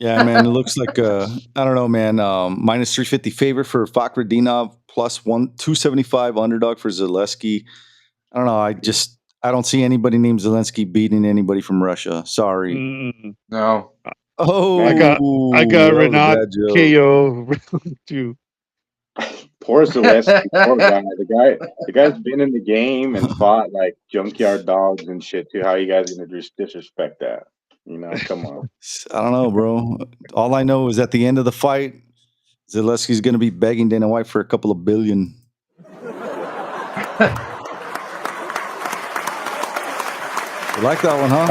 Yeah, man, it looks like I don't know, man. Minus 350 favorite for Fakhretdinov, plus 275 underdog for Zaleski. I don't know. I don't see anybody named Zelensky beating anybody from Russia. Sorry. Mm-mm. No. Oh, I got that was a Renat bad joke. KO round 2. Poor Zaleski, poor guy. The guy's been in the game and fought like junkyard dogs and shit too. How you guys gonna disrespect that? Come on. I don't know, bro. All I know is at the end of the fight, Zaleski's going to be begging Dana White for a couple of billion. You like that one, huh?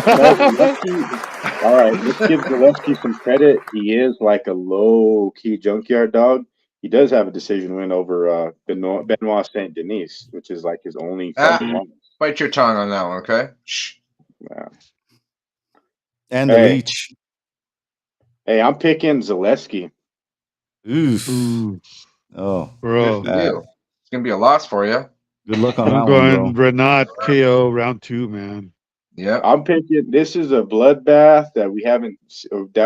No, Zaleski. All right, let's give Zaleski some credit. He is like a low-key junkyard dog. He does have a decision win over Benoit Saint Denis, which is like his only fight. Bite your tongue on that one, okay? Shh. Yeah. And the leech. Hey, I'm picking Zaleski. Oof. Oh, bro. It's gonna be a loss for you. Good luck on I'm that going one, bro. Renat KO round 2, man. Yeah, I'm picking. This is a bloodbath that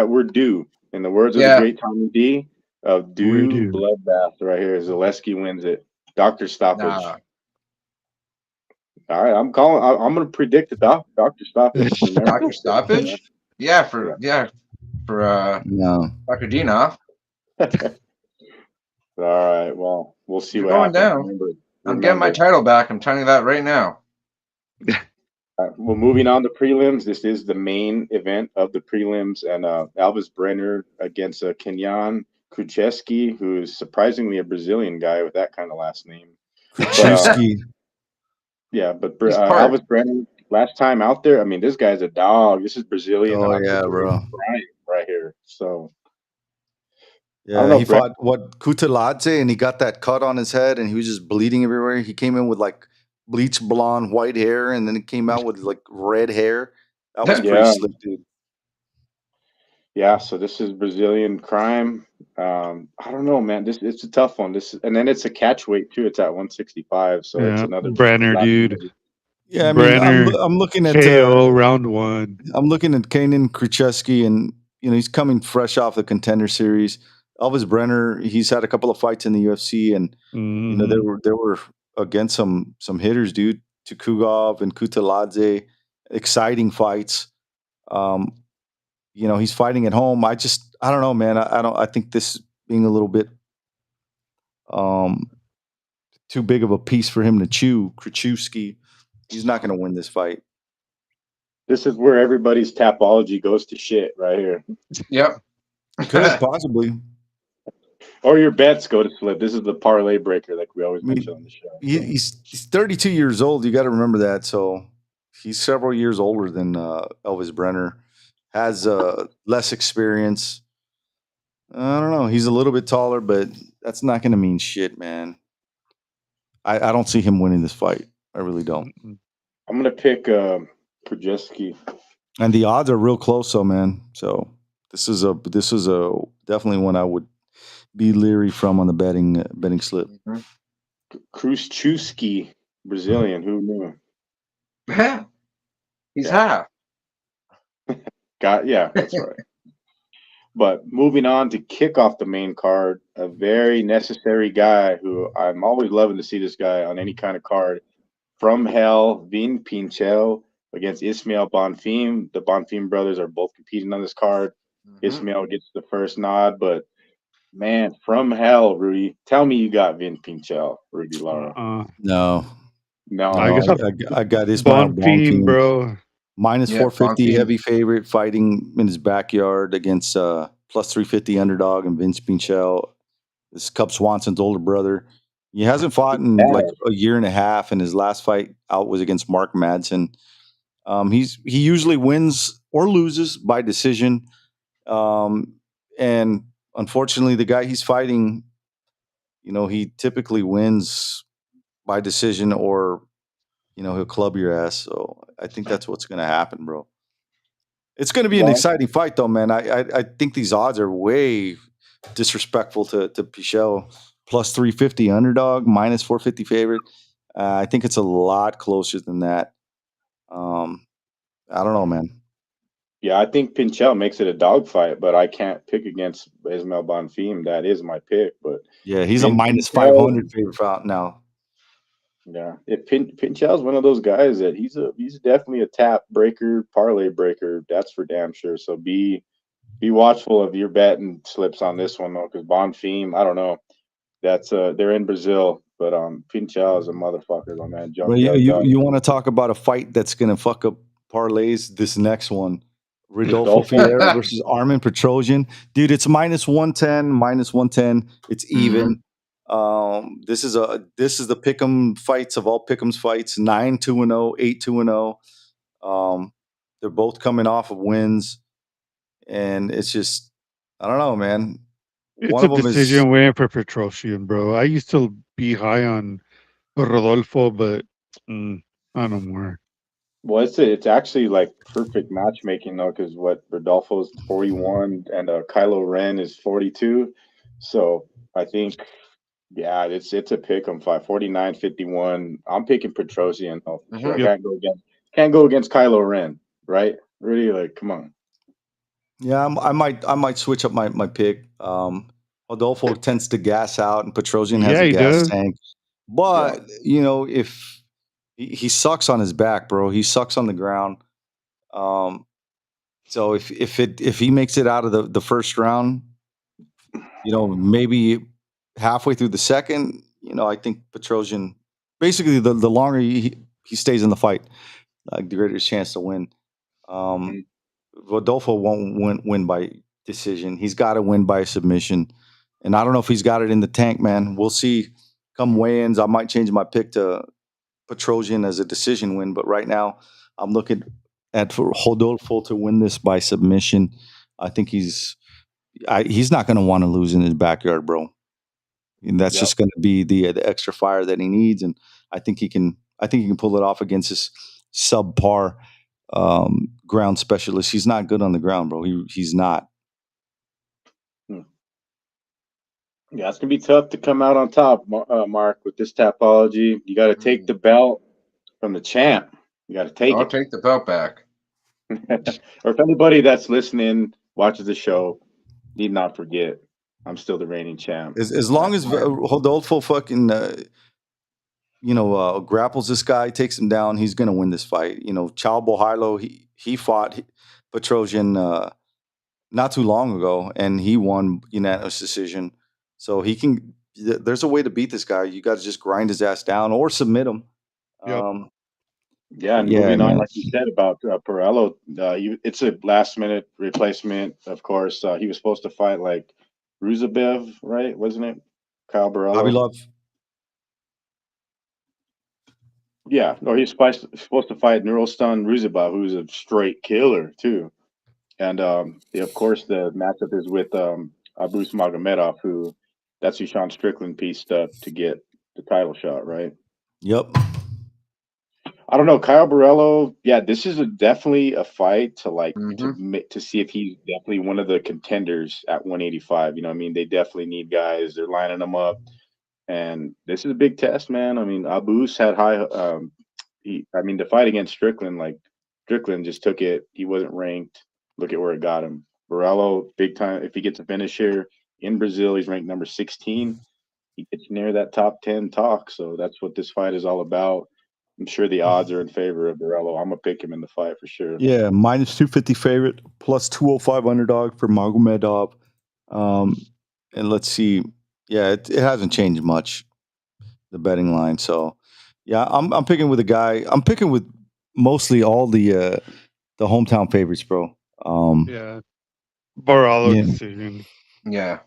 we're due. In the words of the great Tommy D, due bloodbath right here. Zaleski wins it. Doctor stoppage. All right, I'm going to predict the doctor stoppage. Doctor stoppage? Yeah, for Fakhretdinov. All right, well, we'll see You're what going happens. down. I'm getting my title back. I'm telling you that right now. Well, moving on to prelims. This is the main event of the prelims, and Elvis Brenner against Kenyan Kucheski, who is surprisingly a Brazilian guy with that kind of last name. Kucheski. But Elvis Brenner, last time out there, I mean, this guy's a dog. This is Brazilian. Oh, yeah, bro. Right here. So, yeah, he fought Kutaladze, and he got that cut on his head, and he was just bleeding everywhere. He came in with like bleach blonde white hair, and then it came out with like red hair. That was pretty slick, dude. Yeah, so this is Brazilian crime. I don't know, man. It's a tough one. And then it's a catch weight too. It's at 165, so it's another Brenner, dude. Yeah, I mean, Brenner, I'm looking at KO round 1. I'm looking at Kenan Kucheski, and he's coming fresh off the Contender Series. Elvis Brenner, he's had a couple of fights in the UFC, and you know Mhm. there were against some hitters, dude. Tukugov and Kutaladze, exciting fights. Um, you know, he's fighting at home. I don't know, man. I think this being a little bit um too big of a piece for him to chew. Krachewski, he's not going to win this fight. This is where everybody's tapology goes to shit right here. Yep. Could possibly. Or your bets go to slip. This is the parlay breaker, like we always I mention mean, on the show. he's 32 years old. You got to remember that. So he's several years older than Elvis Brenner. Has less experience. I don't know. He's a little bit taller, but that's not going to mean shit, man. I don't see him winning this fight. I really don't. Mm-mm. I'm gonna pick Krajewski. And the odds are real close, though, man. So this is a definitely one I would be leery from on the betting slip. Mhm. Krzyzewski, Brazilian. Who knew? He's Yeah. half. Yeah, that's right. But moving on to kick off the main card, a very necessary guy who I'm always loving to see this guy on any kind of card. From Hell, Vin Pinchel against Ismail Bonfim. The Bonfim brothers are both competing on this card. Mhm. Ismail gets the first nod, but man, From Hell, Rudy, tell me you got Vin Pinchel, Rudy Lara. Uh-uh. No, I No, no, guess I'll I got Ismail Bonfim, Bonfim bro. minus Yeah, 450 Bonfim. heavy favorite fighting in his backyard against plus 350 underdog and Vince Pinchel. This is Cub Swanson's older brother. He hasn't fought in like a year and a half, and his last fight out was against Mark Madsen. He usually wins or loses by decision, and unfortunately, the guy he's fighting, you know, he typically wins by decision or he'll club your ass. So I think that's what's going to happen, bro. It's going to be an Well, exciting fight, though, man. I think these odds are way disrespectful to Pichel. Plus 350 underdog, minus 450 favorite. I think it's a lot closer than that. Um, I don't know, man. yeah, I think Pinchel makes it a dogfight, but I can't pick against Ismail Bonfim. That is my pick, but Yeah, he's a Vin minus Pinchel, 500 favorite out now. yeah, Pinchel's one of those guys that he's definitely a tap breaker, parlay breaker. That's for damn sure. So be watchful of your betting slips on this one though, because Bonfim, I don't know. That's they're in Brazil, but Pinchel is a motherfucker though, man. Well, Junkyard dog. you want to talk about a fight that's going to fuck up parlays? This next one, Rodolfo Rodolfo. Fierro versus Armin Petrosian. Dude, it's minus 110, minus 110. It's even. This is the pick'em fights of all pick'ems fights. 9-2-0, 8-2-0. They're both coming off of wins, and it's just I don't know, man. It's One a of them is decision win for Petrosian, bro. I used to be high on Rodolfo, but not no more. Well, it's actually like perfect matchmaking though, because what Rodolfo's 41 and Kylo Ren is 42, so I think yeah, it's a pick 'em fight 49-51. I'm picking Petrosian though for sure. I Yep. can't go against Kylo Ren, right? Really, like come on. yeah. I might switch up my pick. Adolfo tends to gas out, and Petrosian has Yeah, a he gas does. tank. Yeah. But if he sucks on his back, bro, he sucks on the ground. Um, so if he makes it out of the first round, maybe halfway through the second, I think Petrosian, basically the longer he stays in the fight, the greater his chance to win. Um, Mhm. Rodolfo won't win by decision. He's got to win by submission, and I don't know if he's got it in the tank, man. We'll see. Come weigh-ins, I might change my pick to Petrosian as a decision win, but right now I'm looking at for Rodolfo to win this by submission. I think he's not going to want to lose in his backyard, bro. And that's Yep. just going to be the extra fire that he needs, and I think he can. I think he can pull it off against this subpar ground specialist. He's not good on the ground, bro. He's not. Hmm. Yeah, it's gonna be tough to come out on top, Mark, with this tapology. You got to take the belt from the champ. You got to take I'll it. take the belt back. Or if anybody that's listening watches the show, need not forget I'm still the reigning champ. As long as Rodolfo fucking grapples this guy, takes him down, he's gonna win this fight. Chao Bohilo, he fought Petrosian not too long ago, and he won unanimous decision. So he can. There's a way to beat this guy. You got to just grind his ass down or submit him. Yep. Yeah, and Yeah, moving on, man. like you said about Perello, it's a last-minute replacement. Of course, he was supposed to fight like Ruzabev, right? Wasn't it? Kyle Burrello. Abilov. Yeah, no, he's supposed to fight Nurulstan Ruzabev, who's a straight killer too. And of course, the matchup is with Abus Magomedov, that's who Sean Strickland pieced up to get the title shot, right? Yep. I don't know, Kyle Burrello. Yeah, this is definitely a fight to to see if he's definitely one of the contenders at 185. You know, what I mean, they definitely need guys. They're lining them up, and this is a big test, man. I mean, Abus had high. The fight against Strickland, like Strickland just took it. He wasn't ranked. Look at where it got him. Burrello, big time. If he gets a finish here in Brazil, he's ranked number 16. He gets near that top 10 talk. So that's what this fight is all about. I'm sure the odds are in favor of Burrello. I'm gonna pick him in the fight for sure. Yeah, minus 250 favorite, plus 205 underdog for Magomedov. And let's see. Yeah, it hasn't changed much, the betting line. So yeah, I'm picking with a guy. I'm picking with mostly all the hometown favorites, bro. Yeah. Baralo decision. Yeah.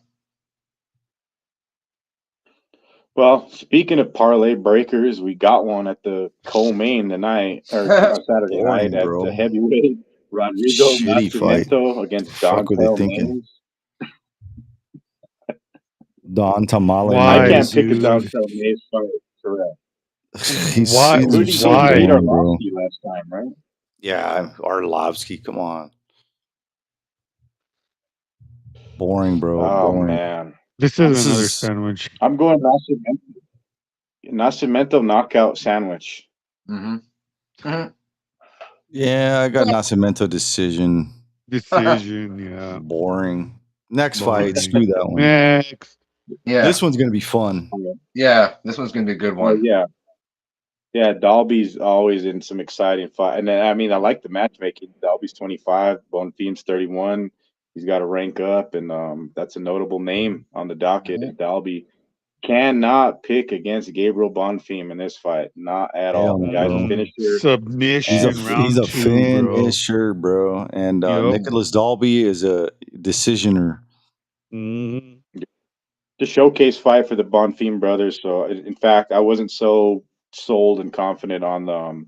Well, speaking of parlay breakers, we got one at the co-main tonight or on Saturday Boring, night at bro. the heavyweight. Rodrigo Shitty fight. Nascimento against Fuck were they Dontel thinking? Mays. Don Tamale. Why, I can't pick a dude? Dontel Mays fight. Correct. Why? Who did he go Why? to beat boring, bro. Arlovsky last time, right? Yeah, Arlovsky. Come on. Boring, bro. Oh Boring. man, This is another sandwich. I'm going Nascimento knockout sandwich. Yeah, I got Nascimento decision. Decision, yeah. Boring. Next Boring. fight, screw that one. Next. Yeah. This one's gonna be fun. Yeah, this one's gonna be a good one. Yeah, Dalby's always in some exciting fight. And then, I mean, I like the matchmaking. Dalby's 25, Bonfim's 31. He's got to rank up, and that's a notable name on the docket. And Dalby cannot pick against Gabriel Bonfim in this fight. Not at all. The guy's a finisher. Submission He's a finisher, bro. And Nicholas Dalby is a decisioner. The showcase fight for the Bonfim brothers. So, in fact, I wasn't so sold and confident on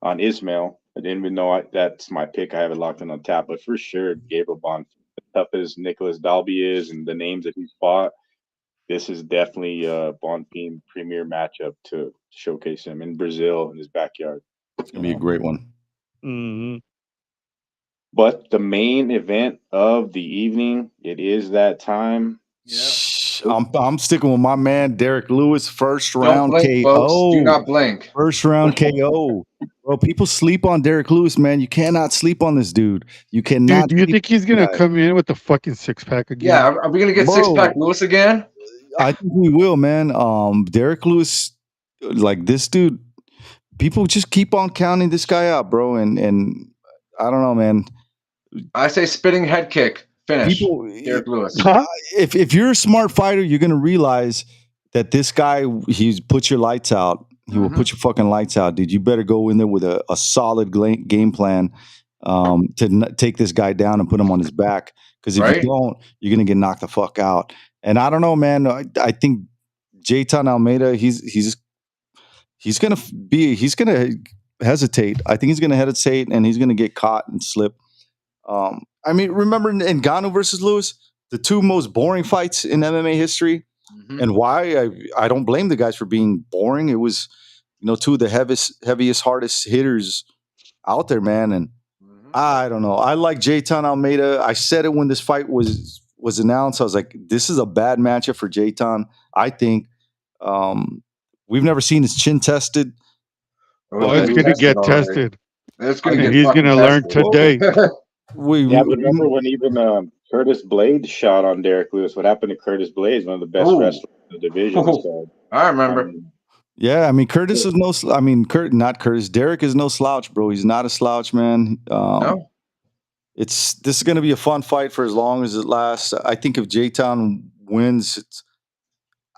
Ismail. I didn't even know that's my pick. I have it locked in on tap, but for sure, Gabriel Bonfim, as tough as Nicholas Dalby is, and the names that he's fought, this is definitely a Bonfim premier matchup to showcase him in Brazil in his backyard. It's gonna be a great one. But the main event of the evening, it is that time. I'm sticking with my man Derek Lewis, first round Don't blink, KO. folks. Do not blink. First round KO. Bro, people sleep on Derek Lewis, man. You cannot sleep on this dude. You cannot. Dude, do you think he's gonna come in with the fucking six-pack again? Yeah, are we gonna get six-pack Lewis again? I think we will, man. Derek Lewis, like this dude, people just keep on counting this guy out, bro. And I don't know, man. I say spinning head kick. Finish. Derek Lewis. If you're a smart fighter, you're gonna realize that this guy, he's put your lights out. He will put your fucking lights out, dude. You better go in there with a solid game plan to take this guy down and put him on his back. Because if you don't, you're gonna get knocked the fuck out. And I don't know, man. I think Jayton Almeida, he's gonna hesitate. I think he's gonna hesitate, and he's gonna get caught and slip. I mean, remember in Ngannou versus Lewis, the two most boring fights in MMA history, and why I don't blame the guys for being boring. It was, two of the heaviest, hardest hitters out there, man. And I don't know. I like Jayton Almeida. I said it when this fight was announced. I was like, this is a bad matchup for Jayton. I think we've never seen his chin tested. Oh, it's going to get tested. It's going to get he's going to learn today. But remember when even Curtis Blades shot on Derek Lewis. What happened to Curtis Blades, one of the best Ooh. wrestlers in the division? So I remember. Yeah, I mean Curtis is not Curtis. Derek is no slouch, bro. He's not a slouch, man. No. This is going to be a fun fight for as long as it lasts. I think if J-Town wins,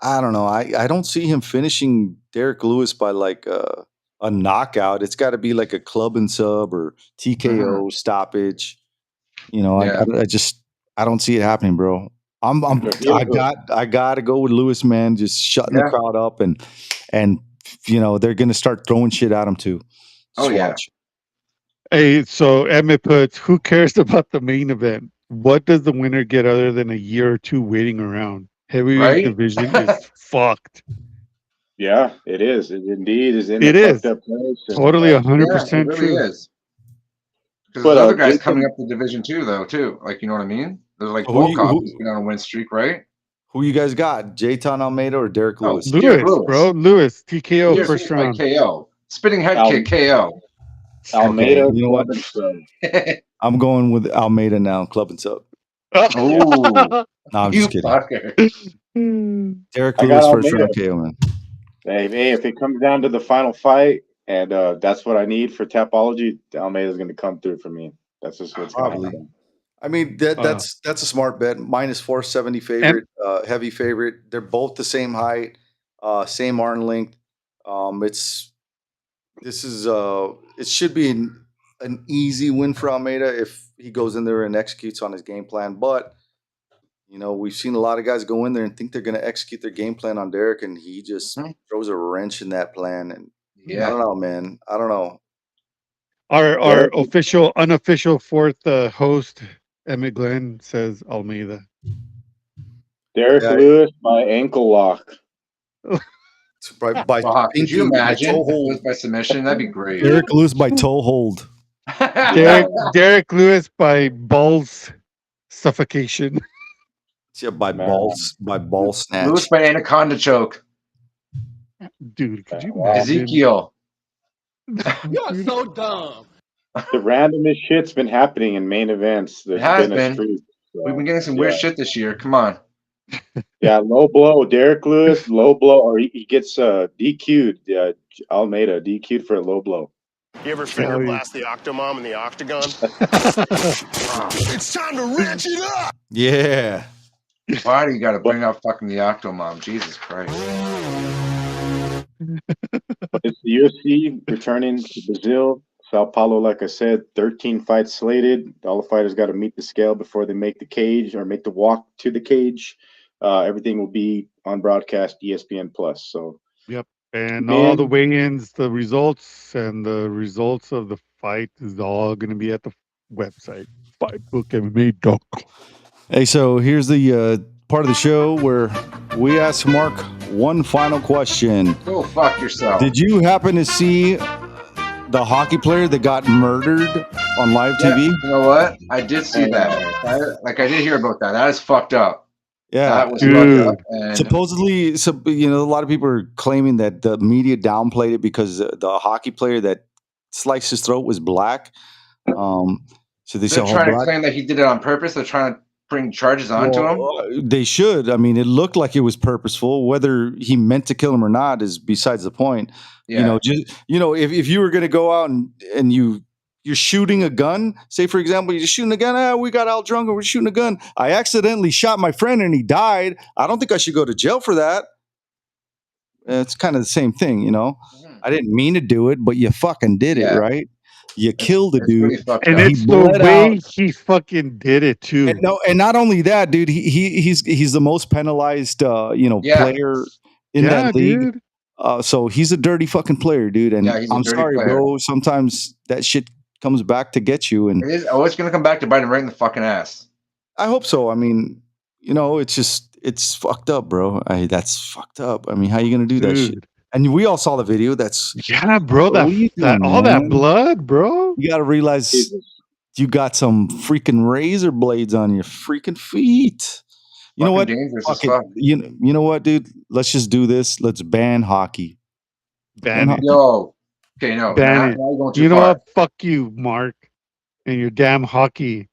I don't know. I don't see him finishing Derek Lewis by like a knockout. It's got to be like a club and sub or TKO stoppage. You know, Yeah. I don't see it happening, bro. I got to go with Lewis, man. Just shutting the crowd up and you know they're gonna start throwing shit at him too. Oh yeah. Watch. Hey, so Emmett puts, who cares about the main event? What does the winner get other than a year or two waiting around? Heavyweight division is fucked. Yeah, it is. It indeed is in It the is. fucked up place. Totally 100% it really true. is. Because there's other guys coming up the division too, Like, you know what I mean? There's like Volkov who's been on a win streak, right? Who you guys got? J-Town Almeida or Derek Lewis? Lewis, bro. Lewis, TKO Derek first Lewis round. by KO. Spinning head kick KO. Almeida, you know what? I'm going with Almeida now, club and sub. Oh, no, I'm just kidding. Derek Lewis first round KO, man. Hey, if it comes down to the final fight, and that's what I need for Tapology, Almeida's going to come through for me. That's just what's going to happen. I mean, that's a smart bet. Minus 470 favorite, heavy favorite. They're both the same height, same arm length. It should be an easy win for Almeida if he goes in there and executes on his game plan. But you know, we've seen a lot of guys go in there and think they're going to execute their game plan on Derek, and he just throws a wrench in that plan. And I don't know, man. I don't know. Our unofficial fourth host, Emmett Glenn, says Almeida. Derek Lewis by ankle lock. By could you imagine if it was by submission? That'd be great. Derek Lewis by toe hold. Derek Lewis by balls suffocation. Yeah, by ball snatch. Lewis by anaconda choke. Dude, could you imagine? Ezekiel. You're so dumb. The randomest shit's been happening in main events. There's has been a streak. We've been getting some weird shit this year. Come on. Yeah, low blow. Derek Lewis, low blow, or he gets DQ'd. Almeida DQ'd for a low blow. You ever finger blast the Octomom in the octagon? It's time to wrench it up. Yeah. Why do you got to bring up fucking the Octomom? Jesus Christ. It's the UFC returning to Brazil. Sao Paulo, like I said, 13 fights slated. All the fighters got to meet the scale before they make the cage or make the walk to the cage. Everything will be on broadcast ESPN Plus. So yep, and all the weigh-ins, the results, and the results of the fight is all going to be at the website, fightbookmma.com. Hey, so here's the part of the show where we ask Mark one final question. Go fuck yourself. Did you happen to see the hockey player that got murdered on live TV? You know what? I did see that. I did hear about that. That is fucked up. Yeah, that was fucked up. And supposedly, a lot of people are claiming that the media downplayed it because the hockey player that sliced his throat was black. So they're trying to claim that he did it on purpose. They're trying to bring charges onto him. They should. I mean, it looked like it was purposeful. Whether he meant to kill him or not is besides the point. Yeah. If you were going to go out and you're shooting a gun, say for example, you're just shooting a gun. We got out drunk and we're shooting a gun. I accidentally shot my friend and he died. I don't think I should go to jail for that. It's kind of the same thing, you know. I didn't mean to do it, but you fucking did it, right? You killed the dude, and it's the way he fucking did it too. And not only that, dude, he's the most penalized, player in that league. Dude. So he's a dirty fucking player, dude. And I'm sorry, player. bro. Sometimes that shit comes back to get you, and it's always gonna come back to bite him right in the fucking ass. I hope so. I mean, it's fucked up, bro. That's fucked up. I mean, how you gonna do that shit? And we all saw the video. Bro. That blood, bro. You got to realize you got some freaking razor blades on your freaking feet. You know what? You know what, dude? Let's just do this. Let's ban hockey. Ban it. Yo. Okay, no. Ban it. You know what? Fuck you, Mark, and your damn hockey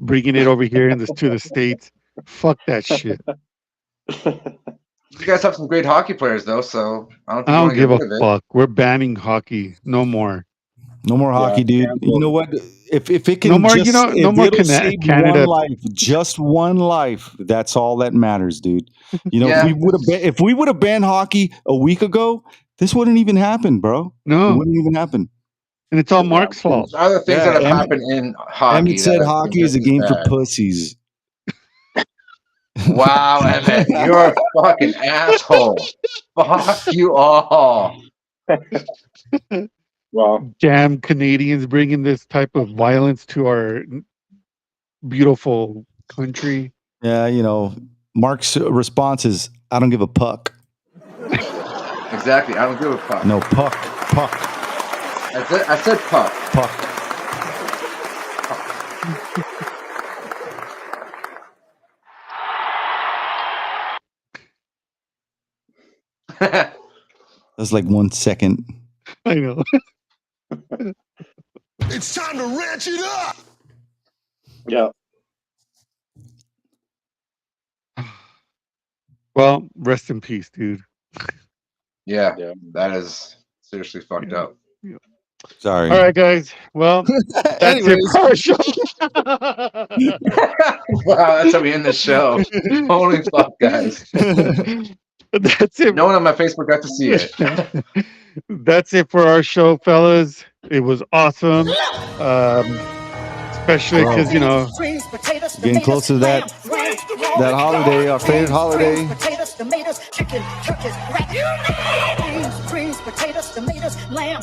bringing it over here to the States. Fuck that shit. You guys have some great hockey players, though, so I don't think I you don't want to get give a rid of it. fuck. We're banning hockey. No more. No more hockey, dude. cancel. You know what? If it No can more, just no if more it'll save one Canada. life, just one life, that's all that matters, dude. You know, Yeah. if we would have banned hockey a week ago, this wouldn't even happen, bro. It No. wouldn't even happen. And it's all Mark's fault. There's other things Yeah, that have Emmett- happened in hockey Emmett that said have been hockey is just a as game for bad. pussies. Wow, Emmett, you're a fucking asshole. Fuck you all. Well, Damn Canadians bringing this type of violence to our beautiful country. Yeah, you know, Mark's response is, "I don't give a puck." Exactly. I don't give a fuck. No, puck. I said puck. That's like 1 second. I know. It's time to ranch it up. Yeah. Well, rest in peace, dude. Yeah, that is seriously fucked up. Sorry. All right, guys. Well, that's it for our show. Wow, that's how we end the show. Holy fuck, guys. That's it. No one on my Facebook got to see it. That's it for our show, fellas. It was awesome. Especially because, you know, getting close to that holiday, our favorite holiday.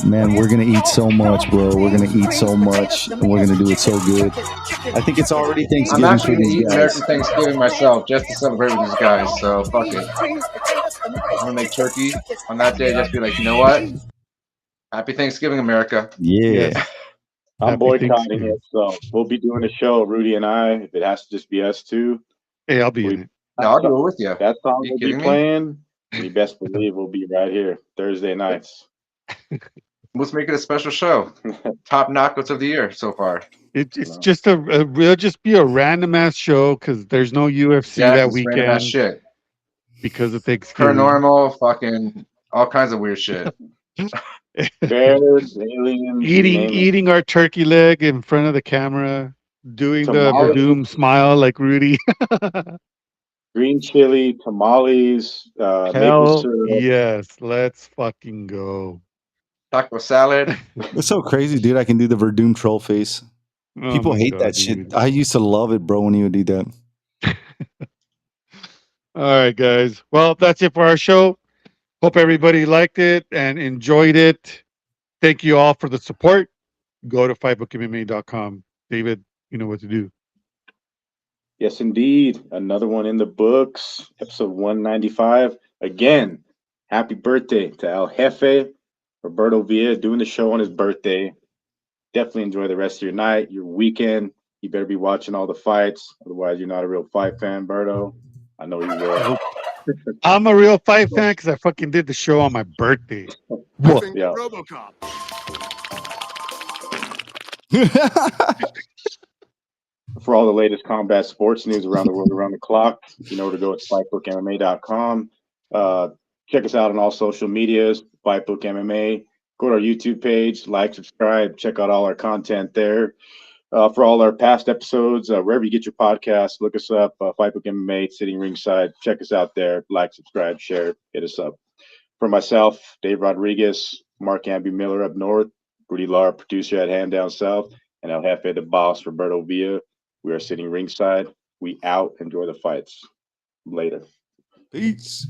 Man, we're gonna eat so much, bro. We're gonna eat so much, and we're gonna do it so good. I think it's already Thanksgiving I'm actually for gonna these eat guys. American Thanksgiving myself just to celebrate with these guys. So fuck it. I'm gonna make turkey on that day. Just be like, you know what? Happy Thanksgiving, America. Yeah. I'm Happy boycotting Thanksgiving. it, so we'll be doing a show, Rudy and I. If it has to just be us two, Hey, I'll be in it. No, I'll do it with you. that song You will be kidding me? playing. You best believe we'll be right here Thursday nights. Let's make it a special show. Top knockouts of the year so far. It's just it'll just be a random ass show because there's no UFC Yeah, that it's random ass weekend shit. because of Thanksgiving. Paranormal, fucking all kinds of weird shit. Bears, aliens, you name it. Eating our turkey leg in front of the camera, doing the Tamales. Verdum smile like Rudy. Green chili, tamales, maple Hell syrup. yes, let's fucking go. Taco salad. It's so crazy, dude. I can do the Verdum troll face. Oh People my hate God, that dude. shit. I used to love it, bro, when you would do that. All right, guys. Well, that's it for our show. Hope everybody liked it and enjoyed it. Thank you all for the support. Go to fightbookmma.com. David, you know what to do. Yes, indeed. Another one in the books. Episode 195. Again, happy birthday to El Jefe, Roberto Villa, doing the show on his birthday. Definitely enjoy the rest of your night, your weekend. You better be watching all the fights. Otherwise, you're not a real fight fan, Berto. I know you will. I'm a real fight fan because I fucking did the show on my birthday. Yeah. RoboCop. For all the latest combat sports news around the world, around the clock, you know where to go. It's fightbookmma.com. Check us out on all social medias, Fightbook MMA. Go to our YouTube page, like, subscribe, check out all our content there. For all our past episodes, wherever you get your podcasts, look us up, Fightbook MMA, sitting ringside. Check us out there. Like, subscribe, share, hit us up. For myself, Dave Rodriguez, Mark Amby Miller up north, Rudy Lar, producer at Hand Down South, and El Jefe, the boss, Roberto Villa. We are sitting ringside. We out. Enjoy the fights. Later. Peace.